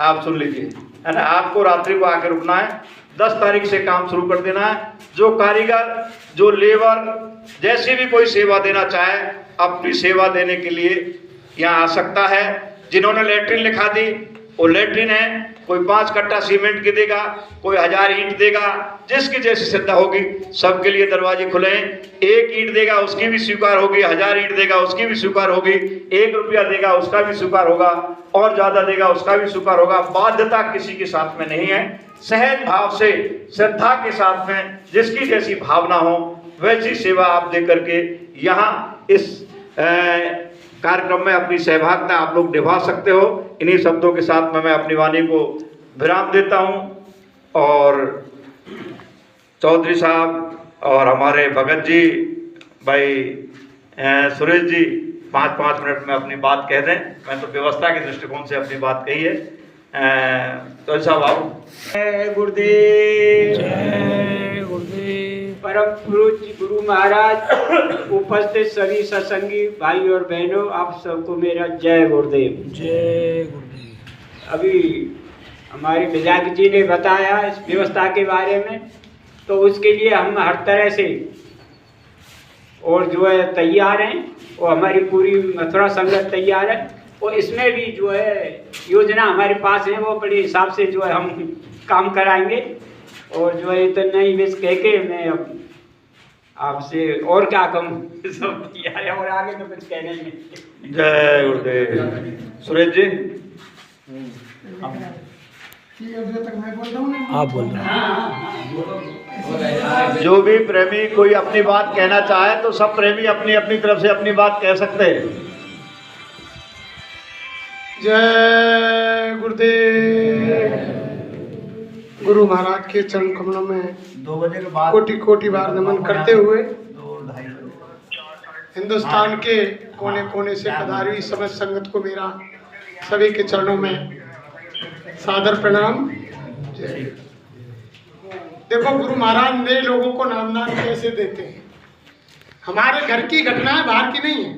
आप सुन लीजिए, है ना, आपको रात्रि को आके रुकना है, 10 तारीख से काम शुरू कर देना है। जो कारीगर, जो लेबर, जैसी भी कोई सेवा देना चाहे अपनी सेवा देने के लिए यहाँ आ सकता है। जिन्होंने लैट्रिन लिखा दी वो लैट्रिन है, कोई 5 कट्टा सीमेंट की देगा, कोई 1000 ईंट देगा, जिसकी जैसी श्रद्धा होगी सबके लिए दरवाजे खुले हैं। 1 ईंट देगा उसकी भी स्वीकार होगी, 1000 ईंट देगा उसकी भी स्वीकार होगी, 1 रुपया देगा उसका भी स्वीकार होगा, और ज्यादा देगा उसका भी स्वीकार होगा। बाध्यता किसी के साथ में नहीं है, सहज भाव से श्रद्धा के साथ में जिसकी जैसी भावना हो वैसी सेवा आप दे करके यहाँ इस कार्यक्रम में अपनी सहभागिता आप लोग निभा सकते हो। इन्हीं शब्दों के साथ में मैं अपनी वाणी को विराम देता हूँ, और चौधरी साहब और हमारे भगत जी भाई सुरेश जी 5-5 मिनट में अपनी बात कह दें। मैं तो व्यवस्था के दृष्टिकोण से अपनी बात कही है। चौधरी साहब आओ। जय गुरुदेव, जय गुरुदेव। परम पूज्य गुरु महाराज, उपस्थित सभी सत्संगी भाई और बहनों, आप सबको मेरा जय गुरुदेव। जय गुरुदेव। अभी हमारे विधायक जी ने बताया इस व्यवस्था के बारे में, तो उसके लिए हम हर तरह से और जो है तैयार हैं, और हमारी पूरी मथुरा संगत तैयार है, और इसमें भी जो है योजना हमारे पास है, वो बड़े हिसाब से जो है हम काम कराएंगे। और जो है इतना ही बस कह के मैं अब आपसे और क्या कहूँ, सब तैयार है और आगे तो कुछ कहने नहीं। जय गुरुदेव। सुरेश जी आप बोल रहे हैं। जो भी प्रेमी कोई अपनी बात कहना चाहे तो सब प्रेमी अपनी अपनी तरफ से अपनी बात कह सकते हैं। जय गुरुदेव। गुरु महाराज के चरण कमलों में 2 बजे के बाद कोटि कोटि बार नमन करते हुए हिंदुस्तान के कोने कोने से पधारी समस्त संगत को मेरा सभी के चरणों में सादर प्रणाम। देखो गुरु महाराज नए लोगों को नामदान कैसे देते हैं। हमारे घर की घटना है, बाहर की नहीं है।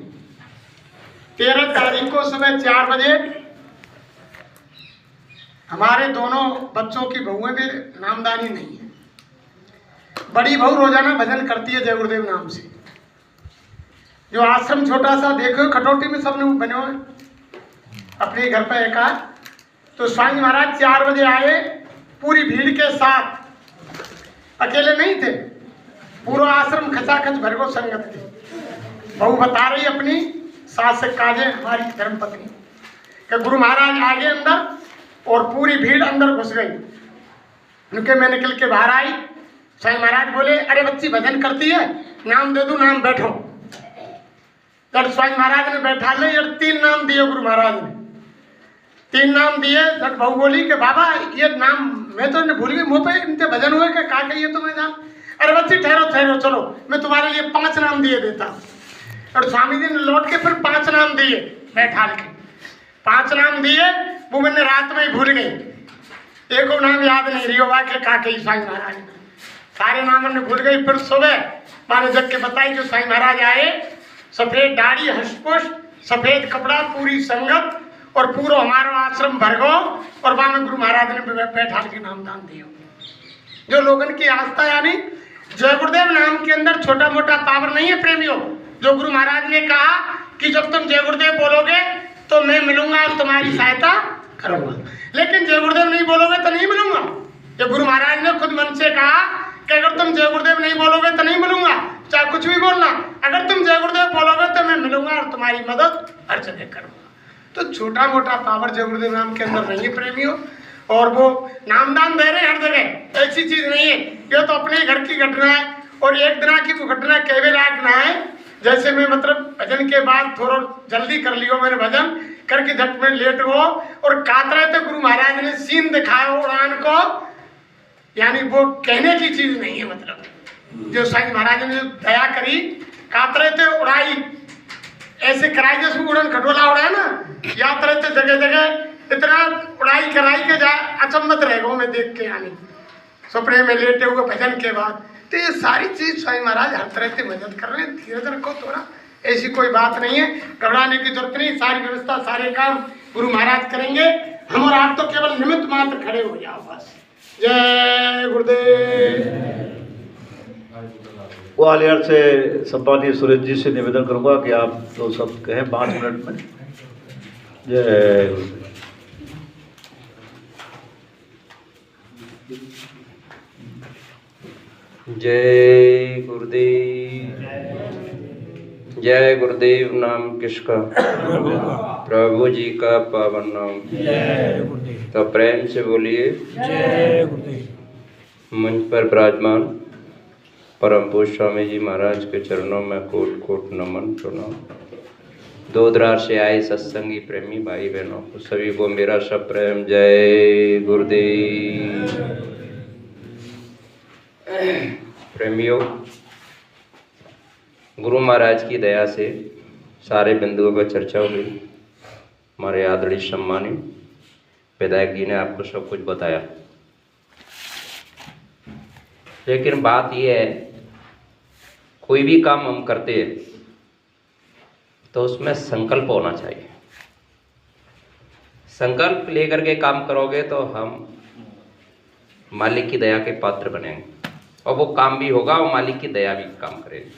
13 तारीख को सुबह 4 बजे हमारे दोनों बच्चों की बहुएं भी नामदानी नहीं है। बड़ी बहू रोजाना भजन करती है जय गुरुदेव नाम से। जो आश्रम छोटा सा देखो खटोटी में सबने बने हुए अपने घर पर एकाध, तो स्वामी महाराज 4 बजे आए पूरी भीड़ के साथ। अकेले नहीं थे, पूरा आश्रम खचाखच भरगो संगत थी। बहू बता रही अपनी सास से काजे हमारी धर्मपत्नी कि गुरु महाराज आगे अंदर और पूरी भीड़ अंदर घुस गई। उनके मैं निकल के बाहर आई। स्वामी महाराज बोले अरे बच्ची भजन करती है, नाम दे दूं, नाम बैठो। जब स्वामी महाराज ने बैठा ले, 3 नाम दिए गुरु महाराज ने। 3 नाम दिए। जब बहू बोली कि बाबा ये नाम मैं तो भूल गई, मुँह पे इनके भजन हुए कि कहा कहिए तो मैं जान। अरे बच्ची ठहरो ठहरो, चलो मैं तुम्हारे लिए 5 नाम दिए देता हूँ। और स्वामी जी ने लौट के फिर 5 नाम दिए बैठा के। 5 नाम दिए, वो मैंने रात में ही भूल गई। एक नाम याद नहीं रही होगा कि कहा कही स्वामी महाराज ने। सारे नाम हमने भूल गई। फिर सुबह माने जग के बताई कि स्वामी महाराज आए, सफेद दाढ़ी, हंसपुष, सफेद कपड़ा, पूरी संगत और पूरा हमारा आश्रम भरगो। और वहां में गुरु महाराज ने बैठा के नामदान दिया। जो लोगन की आस्था, यानी जय गुरुदेव नाम के अंदर छोटा मोटा पावर नहीं है प्रेमियों। जो गुरु महाराज ने कहा कि जब तुम जय गुरुदेव बोलोगे तो मैं मिलूंगा और तुम्हारी सहायता करूंगा, लेकिन जय गुरुदेव नहीं बोलोगे तो नहीं मिलूंगा। ये गुरु महाराज ने खुद मन से कहा कि अगर तुम जय गुरुदेव नहीं बोलोगे तो नहीं मिलूंगा, चाहे कुछ भी बोलना। अगर तुम जय गुरुदेव बोलोगे तो मैं मिलूंगा और तुम्हारी मदद हर जगह करूंगा। तो छोटा मोटा पावर जय गुरुदेव नाम के अंदर नहीं है प्रेमियों। और वो नामदान दे रहे हर जगह, ऐसी चीज नहीं है। ये तो अपने घर की घटना है और एक दिन की वो घटना कहवे लायक ना है। जैसे मैं मतलब भजन के बाद थोड़ा जल्दी कर लियो, मैंने भजन करके झट में लेट हो और कात रहे थे। गुरु महाराज ने सीन दिखाया उड़ान को, यानी वो कहने की चीज नहीं है। मतलब जो स्वामी महाराज ने दया करी, कात रहे थे उड़ाई ऐसे कराई जैसे उड़न खटोला उड़ा है ना, याद रहते जगह जगह इतना उड़ाई कराई के जा अचंबत रहेगा मैं देख के। यानी सपने में लेटे हुए भजन के बाद तो ये सारी चीज स्वामी महाराज हर तरह से मदद कर रहे हैं। धीरज रखो थोड़ा, ऐसी कोई बात नहीं है, घबराने की जरूरत नहीं। सारी व्यवस्था सारे काम गुरु महाराज करेंगे, हम और आप तो केवल निमित्त मात्र खड़े हो जाओ बस। जय गुरुदेव। ग्वालियर से सम्मानीय सुरेश जी से निवेदन करूंगा कि आप तो सब कहें 5 मिनट में। जय गुरुदेव। जय गुरुदेव। जय गुरुदेव नाम किसका? प्रभु जी का पावन नाम। जय गुरुदेव। तो प्रेम से बोलिए जय गुरुदेव। मंच पर विराजमान परम पूज्य स्वामी जी महाराज के चरणों में कोट कोट नमन प्रणाम। दूर दराज से आए सत्संगी प्रेमी भाई बहनों को सभी को मेरा सब प्रेम जय गुरुदेव। प्रेमियों, गुरु महाराज की दया से सारे बिंदुओं पर चर्चा हुई। हमारे आदरणीय सम्मानित विधायक जी ने आपको सब कुछ बताया, लेकिन बात यह है कोई भी काम हम करते हैं तो उसमें संकल्प होना चाहिए। संकल्प लेकर के काम करोगे तो हम मालिक की दया के पात्र बनेंगे और वो काम भी होगा और मालिक की दया भी काम करेगी।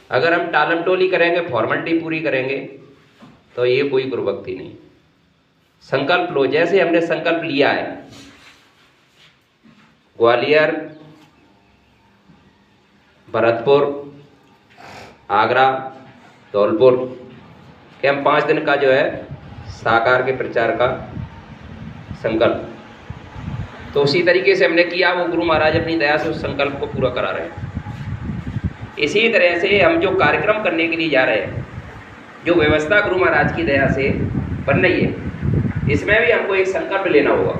अगर हम टालम टोली करेंगे, फॉर्मेलिटी पूरी करेंगे तो ये कोई गुरु भक्ति नहीं। संकल्प लो, जैसे हमने संकल्प लिया है ग्वालियर, भरतपुर, आगरा, धौलपुर के हम 5 दिन का जो है साकार के प्रचार का संकल्प, तो उसी तरीके से हमने किया। वो गुरु महाराज अपनी दया से उस संकल्प को पूरा करा रहे हैं। इसी तरह से हम जो कार्यक्रम करने के लिए जा रहे हैं, जो व्यवस्था गुरु महाराज की दया से बन रही है, इसमें भी हमको एक संकल्प लेना होगा।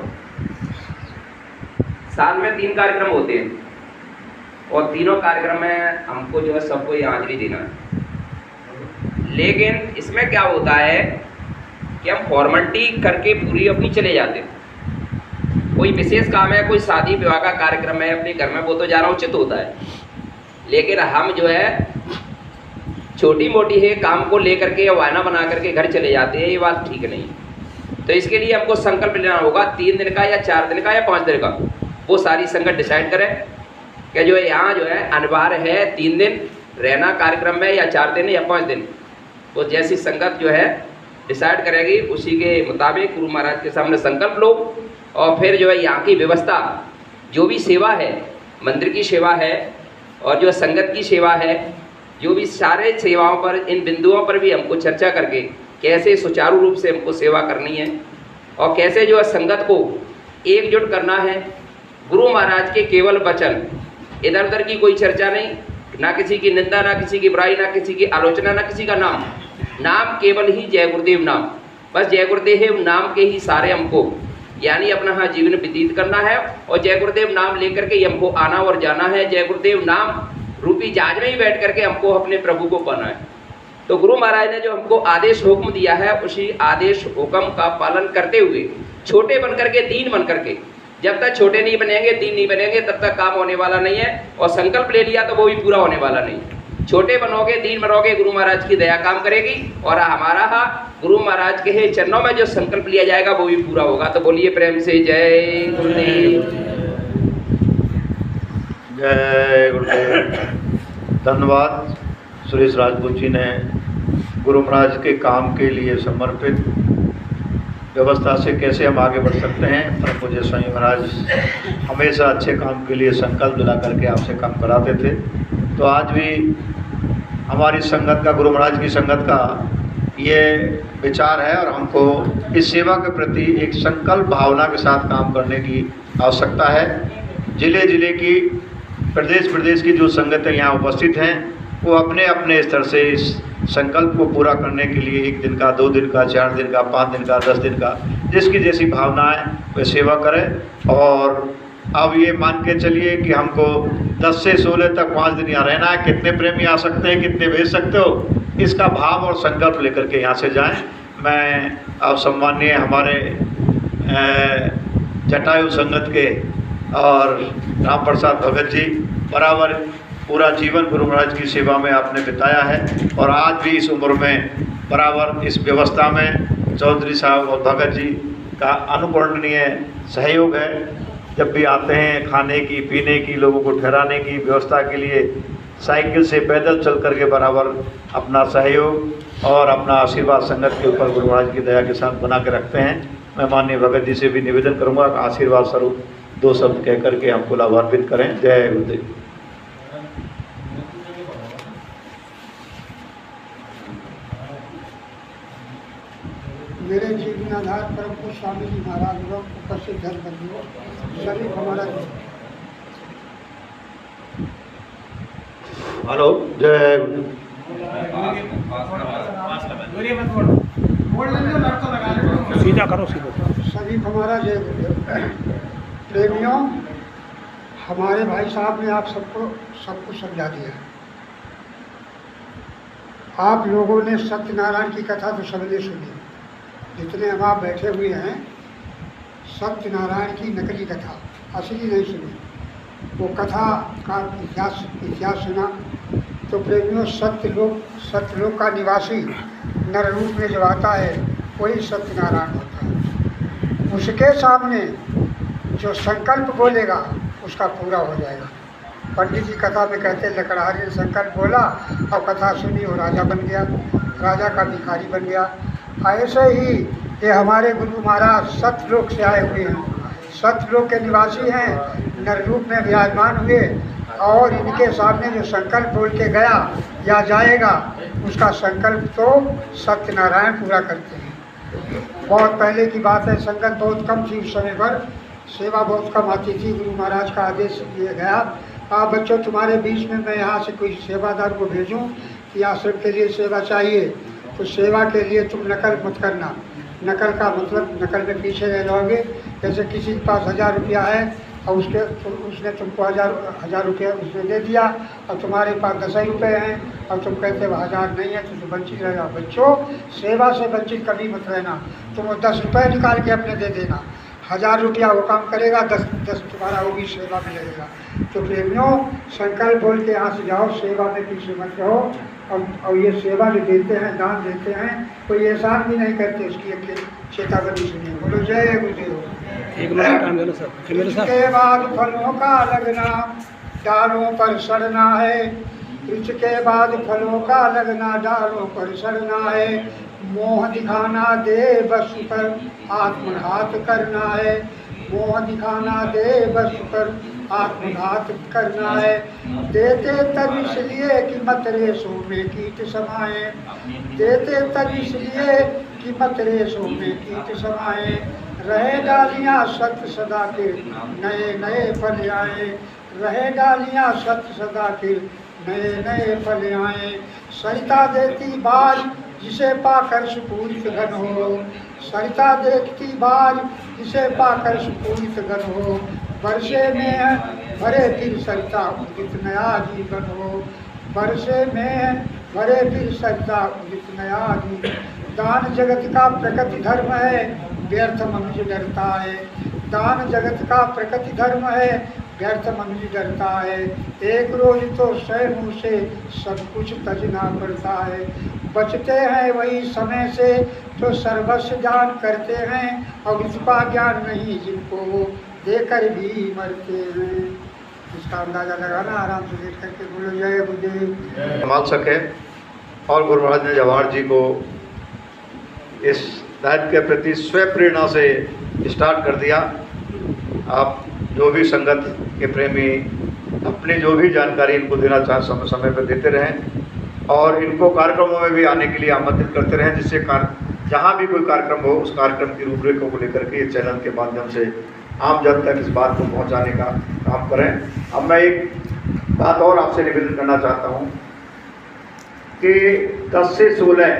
साल में 3 कार्यक्रम होते हैं और तीनों कार्यक्रम में हमको जो है सबको हाजिरी देना है। लेकिन इसमें क्या होता है कि हम फॉर्मेलिटी करके पूरी अपनी चले जाते हैं। कोई विशेष काम है, कोई शादी विवाह का कार्यक्रम है अपने घर में, वो तो जाना उचित होता है, लेकिन हम जो है छोटी मोटी है काम को लेकर के या वायना बना करके घर चले जाते हैं, ये बात ठीक नहीं। तो इसके लिए हमको संकल्प लेना होगा 3 दिन का या 4 दिन का या 5 दिन का, वो सारी संगत डिसाइड करें कि जो है यहाँ जो है अनिवार्य है 3 दिन रहना कार्यक्रम में या 4 दिन या 5 दिन, वो जैसी संगत जो है डिसाइड करेगी उसी के मुताबिक गुरु महाराज के सामने संकल्प लो। और फिर जो है यहाँ की व्यवस्था, जो भी सेवा है, मंदिर की सेवा है और जो संगत की सेवा है, जो भी सारे सेवाओं पर, इन बिंदुओं पर भी हमको चर्चा करके कैसे सुचारू रूप से हमको सेवा करनी है और कैसे जो है संगत को एकजुट करना है। गुरु महाराज के केवल वचन, इधर उधर की कोई चर्चा नहीं, ना किसी की निंदा, ना किसी की बुराई, ना किसी की आलोचना, ना किसी का नाम, नाम केवल ही जय गुरुदेव नाम, बस जय गुरुदेव नाम के ही सारे हमको यानी अपना हाँ जीवन व्यतीत करना है। और जय गुरुदेव नाम लेकर के हमको आना और जाना है, जय गुरुदेव नाम रूपी जहाज में ही बैठ करके हमको अपने प्रभु को पाना है। तो गुरु महाराज ने जो हमको आदेश हुक्म दिया है, उसी आदेश हुक्म का पालन करते हुए छोटे बन करके दीन बन करके, जब तक छोटे नहीं बनेंगे, दीन नहीं बनेंगे, तब तक काम होने वाला नहीं है। और संकल्प ले लिया तो वो भी पूरा होने वाला नहीं। छोटे बनोगे, दीन बनोगे, गुरु महाराज की दया काम करेगी और हमारा गुरु महाराज के चरणों में जो संकल्प लिया जाएगा वो भी पूरा होगा। तो बोलिए प्रेम से जय गुरुदेव। जय गुरुदेव। धन्यवाद। सुरेश राजपूत जी ने गुरु महाराज के काम के लिए समर्पित व्यवस्था से कैसे हम आगे बढ़ सकते हैं। परम पूज्य स्वामी महाराज हमेशा अच्छे काम के लिए संकल्प दिला करके आपसे काम कराते थे। तो आज भी हमारी संगत का, गुरु महाराज की संगत का ये विचार है और हमको इस सेवा के प्रति एक संकल्प भावना के साथ काम करने की आवश्यकता है। जिले जिले की, प्रदेश प्रदेश की जो संगतें यहाँ उपस्थित हैं, वो अपने अपने स्तर से इस संकल्प को पूरा करने के लिए 1 दिन का, 2 दिन का, 4 दिन का, 5 दिन का, 10 दिन का, जिसकी जैसी भावना है वह सेवा करें। और अब ये मान के चलिए कि हमको 10 से 16 तक 5 दिन यहाँ रहना है। कितने प्रेमी आ सकते हैं, कितने भेज सकते हो, इसका भाव और संकल्प लेकर के यहाँ से जाएं। मैं अब सम्मानीय हमारे जटायु संगत के और राम प्रसाद भगत जी, बराबर पूरा जीवन गुरु महाराज की सेवा में आपने बिताया है और आज भी इस उम्र में बराबर इस व्यवस्था में चौधरी साहब और भगत जी का अनुकरणीय सहयोग है। जब भी आते हैं, खाने की, पीने की, लोगों को ठहराने की व्यवस्था के लिए साइकिल से, पैदल चल करके बराबर अपना सहयोग और अपना आशीर्वाद संगत के ऊपर गुरु महाराज की दया के साथ बना के रखते हैं। मैं माननीय भगत जी से भी निवेदन करूंगा कि आशीर्वाद स्वरूप 2 शब्द कह करके हमको लाभान्वित करें। जय गुरुदेव। मेरे जीवन आधार परम पूज्य स्वामी जी महाराज लोग उपस्थित धर्म बंधुओं, सभी हमारा हेलो। जय सीधा करो, सीधा। सभी हमारा जय गुरुदेव। प्रेमियों, हमारे भाई साहब ने आप सबको सब कुछ समझा दिया। आप लोगों ने सत्यनारायण की कथा तो सबने सुनी, जितने हम आप बैठे हुए हैं, सत्यनारायण की नकली कथा, असली नहीं सुनी। वो कथा का इतिहास सुना तो प्रेमियों, सत्यलोक का निवासी नर रूप में जो आता है वही सत्यनारायण होता है। उसके सामने जो संकल्प बोलेगा उसका पूरा हो जाएगा। पंडित जी कथा में कहते हैं, लकड़हारी ने संकल्प बोला और कथा सुनी और राजा बन गया, राजा का भिखारी बन गया। ऐसे ही ये हमारे गुरु महाराज सत्यलोक से आए हुए हैं, सत्यलोक के निवासी हैं, नर रूप में विराजमान हुए और इनके सामने जो संकल्प बोल के गया या जाएगा, उसका संकल्प तो सत्यनारायण पूरा करते हैं। बहुत पहले की बात है, संगत बहुत कम थी उस समय पर, सेवा बहुत कम आती थी। गुरु महाराज का आदेश दिया गया, आप बच्चों तुम्हारे बीच में मैं यहाँ से कोई सेवादार को भेजूँ कि आश्रम के लिए सेवा चाहिए, तो सेवा के लिए तुम नकल मत करना। नकल का मतलब, नकल में पीछे रह जाओगे। जैसे किसी के पास 1000 रुपया है और उसने तुमको हजार रुपया उसने दे दिया और तुम्हारे पास 10 ही रुपये हैं और तुम कहते हो 1000 नहीं है तो तुम वंचित रह जाओ। बच्चों, सेवा से वंचित कभी मत रहना। तुम 10 रुपये निकाल के अपने दे देना, 1000 रुपया वो काम करेगा, 10 तुम्हारा वो भी सेवा में लगेगा। तो प्रेमियों, संकल्प बोल के यहाँ से जाओ, सेवा में पीछे मत रहो। और ये सेवा जो देते हैं, दान देते हैं, कोई एहसान भी नहीं करते, उसकी एक चेतावनी सुनिए। बोलो जय गुरुदेव। एक मिनट टाइम देना सर। इसके बाद फलों का लगना, डालों पर सड़ना है। इसके बाद फलों का लगना, डालों पर सड़ना है। मोह दिखाना दे बस पर आत्मघात करना है। मोह दिखाना दे बस पर आत्मघात करना है। देते तब इसलिए कि मत रेसों में कीट समाए। देते तब इसलिए कि मत रेसों में कीट समाए। रहे डालियाँ सत्य सदा के नए नए फल आए। रहे डालियाँ सत्य सदा के नए नए फल आए। सरिता देती बार जिसे पाकर सुपूरित घन हो। सरिता देखती बार जिसे पाकर सुपूरित घन हो। वर्षे में भरे फिर सरिता उदित नया जीवन हो। वर्षे में भरे फिर सरिता उदित नया जीवन। दान जगत का प्रकृति धर्म है, व्यर्थ मनुष्य डरता है। दान जगत का प्रकृति धर्म है, व्यर्थ मनुष्य डरता है। एक रोज तो स्वयं से सब कुछ तजना पड़ता है। बचते हैं वही समय से तो सर्वस्व दान करते हैं। और उसका ज्ञान नहीं जिनको वो देकर भी मरते हैं। इसका अंदाजा लगाना, आराम से देख करके बोलो जय गुरुदेव। संभाल सके। और गुरु महाराज ने जवाहर जी को इस दायित्व के प्रति स्वयं प्रेरणा से स्टार्ट कर दिया। आप जो भी संगत के प्रेमी अपनी जो भी जानकारी इनको देना चाहें समय समय पर देते रहें और इनको कार्यक्रमों में भी आने के लिए आमंत्रित करते रहें, जिससे जहाँ भी कोई कार्यक्रम हो उस कार्यक्रम की रूपरेखा को लेकर के इस चैनल के माध्यम से आम जन तक इस बात को पहुँचाने का काम करें। अब मैं एक बात और आपसे निवेदन करना चाहता हूँ कि 10 से 16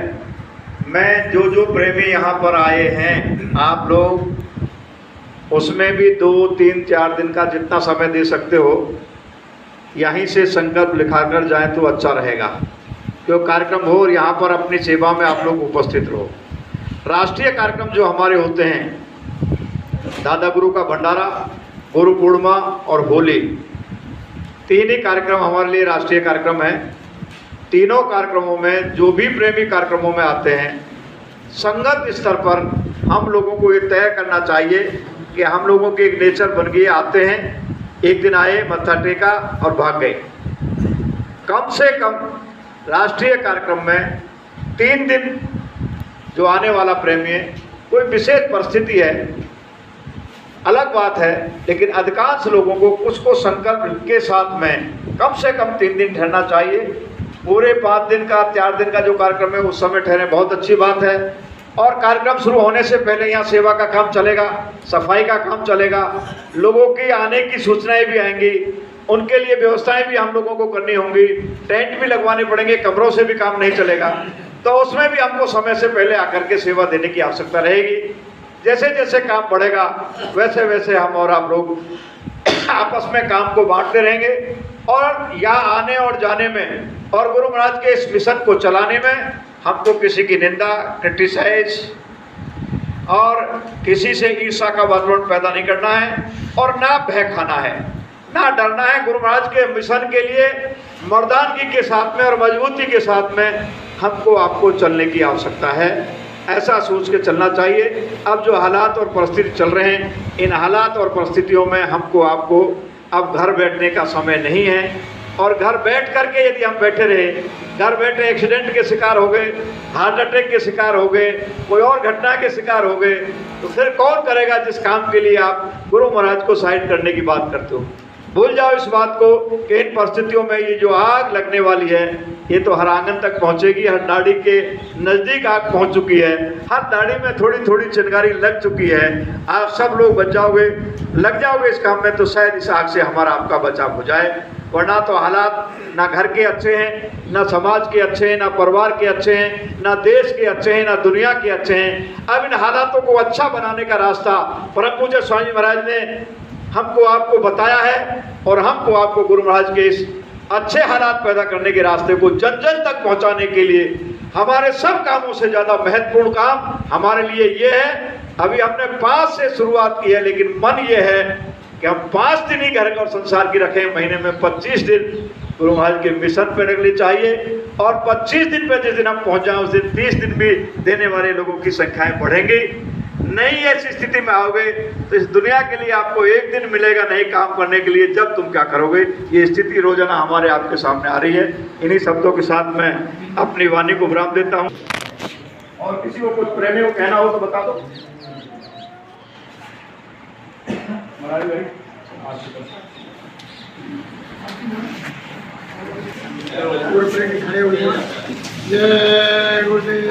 मैं जो प्रेमी यहाँ पर आए हैं, आप लोग उसमें भी 2, 3, 4 दिन का जितना समय दे सकते हो यहीं से संकल्प लिखाकर जाएं तो अच्छा रहेगा, क्योंकि कार्यक्रम हो और यहाँ पर अपनी सेवा में आप लोग उपस्थित रहो। राष्ट्रीय कार्यक्रम जो हमारे होते हैं, दादा गुरु का भंडारा, गुरु पूर्णिमा और होली, 3 ही कार्यक्रम हमारे लिए राष्ट्रीय कार्यक्रम है। तीनों कार्यक्रमों में जो भी प्रेमी कार्यक्रमों में आते हैं, संगत स्तर पर हम लोगों को ये तय करना चाहिए कि हम लोगों के एक नेचर बन गए, आते हैं, एक दिन आए, मत्था टेका और भाग गए। कम से कम राष्ट्रीय कार्यक्रम में 3 दिन जो आने वाला प्रेमी है, कोई विशेष परिस्थिति है अलग बात है, लेकिन अधिकांश लोगों को कुछ को संकल्प के साथ में कम से कम 3 दिन ठहरना चाहिए। पूरे 5 दिन का 4 दिन का जो कार्यक्रम है उस समय ठहरे, बहुत अच्छी बात है। और कार्यक्रम शुरू होने से पहले यहाँ सेवा का काम चलेगा, सफाई का काम चलेगा, लोगों की आने की सूचनाएं भी आएंगी, उनके लिए व्यवस्थाएं भी हम लोगों को करनी होंगी, टेंट भी लगवाने पड़ेंगे, कमरों से भी काम नहीं चलेगा, तो उसमें भी हमको समय से पहले आकर के सेवा देने की आवश्यकता रहेगी। जैसे जैसे काम बढ़ेगा वैसे वैसे हम और आप लोग आपस में काम को बांटते रहेंगे और यहाँ आने और जाने में और गुरु महाराज के इस मिशन को चलाने में हमको किसी की निंदा, क्रिटिसाइज और किसी से ईर्ष्या का वातावरण पैदा नहीं करना है और ना भय खाना है, ना डरना है। गुरु महाराज के मिशन के लिए मर्दानगी के साथ में और मजबूती के साथ में हमको आपको चलने की आवश्यकता है, ऐसा सोच के चलना चाहिए। अब जो हालात और परिस्थिति चल रहे हैं, इन हालात और परिस्थितियों में हमको आपको अब घर बैठने का समय नहीं है। और घर बैठ करके यदि हम बैठे रहे, घर बैठे एक्सीडेंट के शिकार हो गए, हार्ट अटैक के शिकार हो गए, कोई और घटना के शिकार हो गए, तो फिर कौन करेगा जिस काम के लिए आप गुरु महाराज को साइड करने की बात करते हो। भूल जाओ इस बात को कि इन परिस्थितियों में ये जो आग लगने वाली है ये तो हर आंगन तक पहुंचेगी, हर दाढ़ी के नज़दीक आग पहुंच चुकी है, हर दाढ़ी में थोड़ी थोड़ी चिंगारी लग चुकी है। आप सब लोग बच जाओगे, लग जाओगे इस काम में, तो शायद इस आग से हमारा आपका बचाव हो जाए। वरना तो हालात ना घर के अच्छे हैं, ना समाज के अच्छे हैं, ना परिवार के अच्छे हैं, ना देश के अच्छे हैं, ना दुनिया के अच्छे हैं। अब इन हालातों को अच्छा बनाने का रास्ता परम पूज्य स्वामी महाराज ने हमको आपको बताया है और हमको आपको गुरु महाराज के इस अच्छे हालात पैदा करने के रास्ते को जन जन तक पहुंचाने के लिए हमारे सब कामों से ज़्यादा महत्वपूर्ण काम हमारे लिए ये है। अभी हमने 5 से शुरुआत की है, लेकिन मन ये है कि हम 5 दिन ही घर और संसार की रखें, महीने में 25 दिन गुरु महाराज के मिशन पे रखनी चाहिए। और 25 दिन पे जिस दिन हम पहुंच जाएं उस दिन 30 दिन भी देने वाले लोगों की संख्याएं बढ़ेंगी। नहीं ऐसी स्थिति में आओगे तो इस दुनिया के लिए आपको एक दिन मिलेगा नहीं काम करने के लिए, जब तुम क्या करोगे। ये स्थिति रोजाना हमारे आपके सामने आ रही है। इन्हीं शब्दों के साथ मैं अपनी वाणी को विराम देता हूँ। और किसी को कुछ प्रेमी को कहना हो तो बता दो। खड़े हो गए। जय गुरुदेव,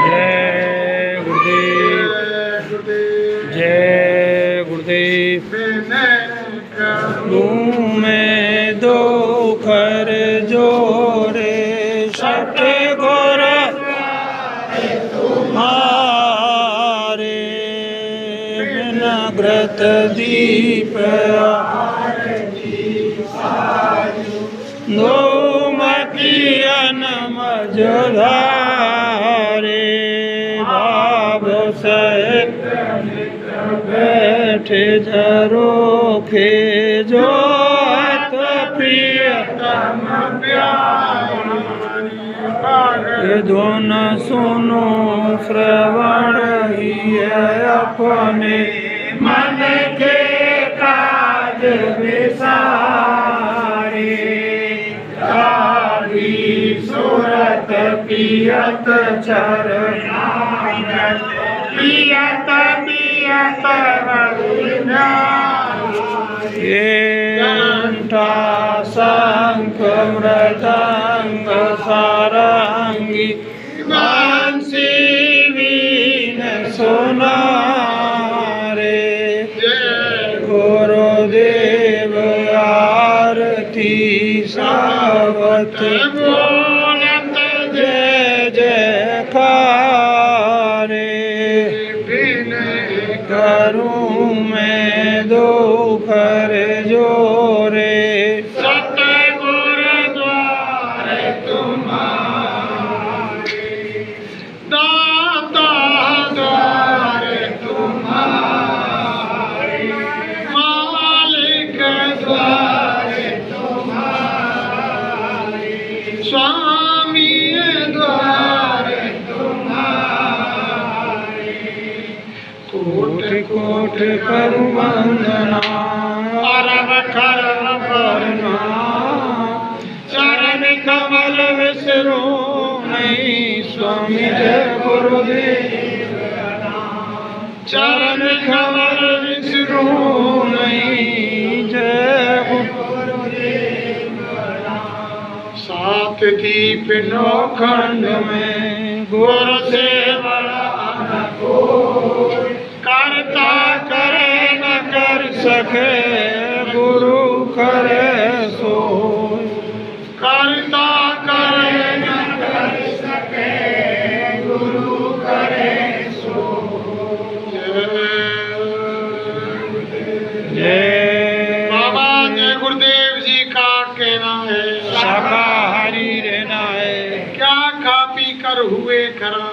जय गुरुदेव, जय गुरुदेव। मुँह में दो कर जोड़े सत गुर तुम्हारे, बिना घृत दीप नोमकियन मझधारे, भाव सहित बैठे झरोखे जो अत प्रियतम प्यारे, धुन सुनो श्रवण ही अपने मन के काज विसारे, सूरत पियत चरणामृत पियत पियत कंठा शंख मृदंग सारंगी बंसी वीण सुनारे, गुरुदेव आरती सावत बोलत जय जयकारे, करूं मैं दो कर जोरे सत गुरुद्वारे तुम्हारे, दाता द्वारे तुम्हारे, मालिक द्वारे तुम्हारे, स्वामी द्वारे तुम्हारे, कोट कोट करूं वंदना अरब करम करना, चरण कमल विसरो नहीं स्वामी जय गुरुदेव, चरण कमल विसरो नहीं जय गुरुदेव। सात दीप नौखंड में गुरु से बड़ा न कोई, करता करे न कर सके गुरु करे सो, करता करे न कर सके गुरु करे सो। जय बाबा जय गुरुदेव जी का कहना है शाकाहारी रहना है, क्या खा पी कर हुए खरा,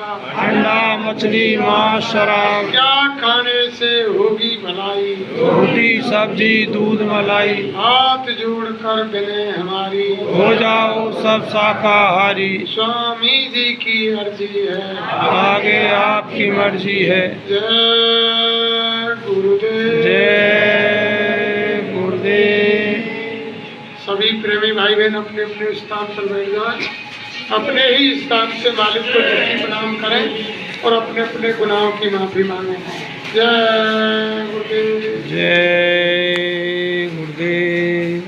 अंडा मछली मांस शराब, क्या खाने से होगी भलाई, रोटी सब्जी दूध मलाई, हाथ जोड़ कर बिने हमारी हो जाओ सब शाकाहारी, स्वामी जी की अर्जी है आगे आपकी मर्जी है। जय गुरुदेव, जय गुरुदेव। सभी प्रेमी भाई बहन अपने अपने स्थान पर बैठ जाए, अपने ही स्थान से मालिक को दंडी प्रणाम करें और अपने अपने गुनाहों की माफी मांगें। जय गुरुदेव, जय गुरुदेव।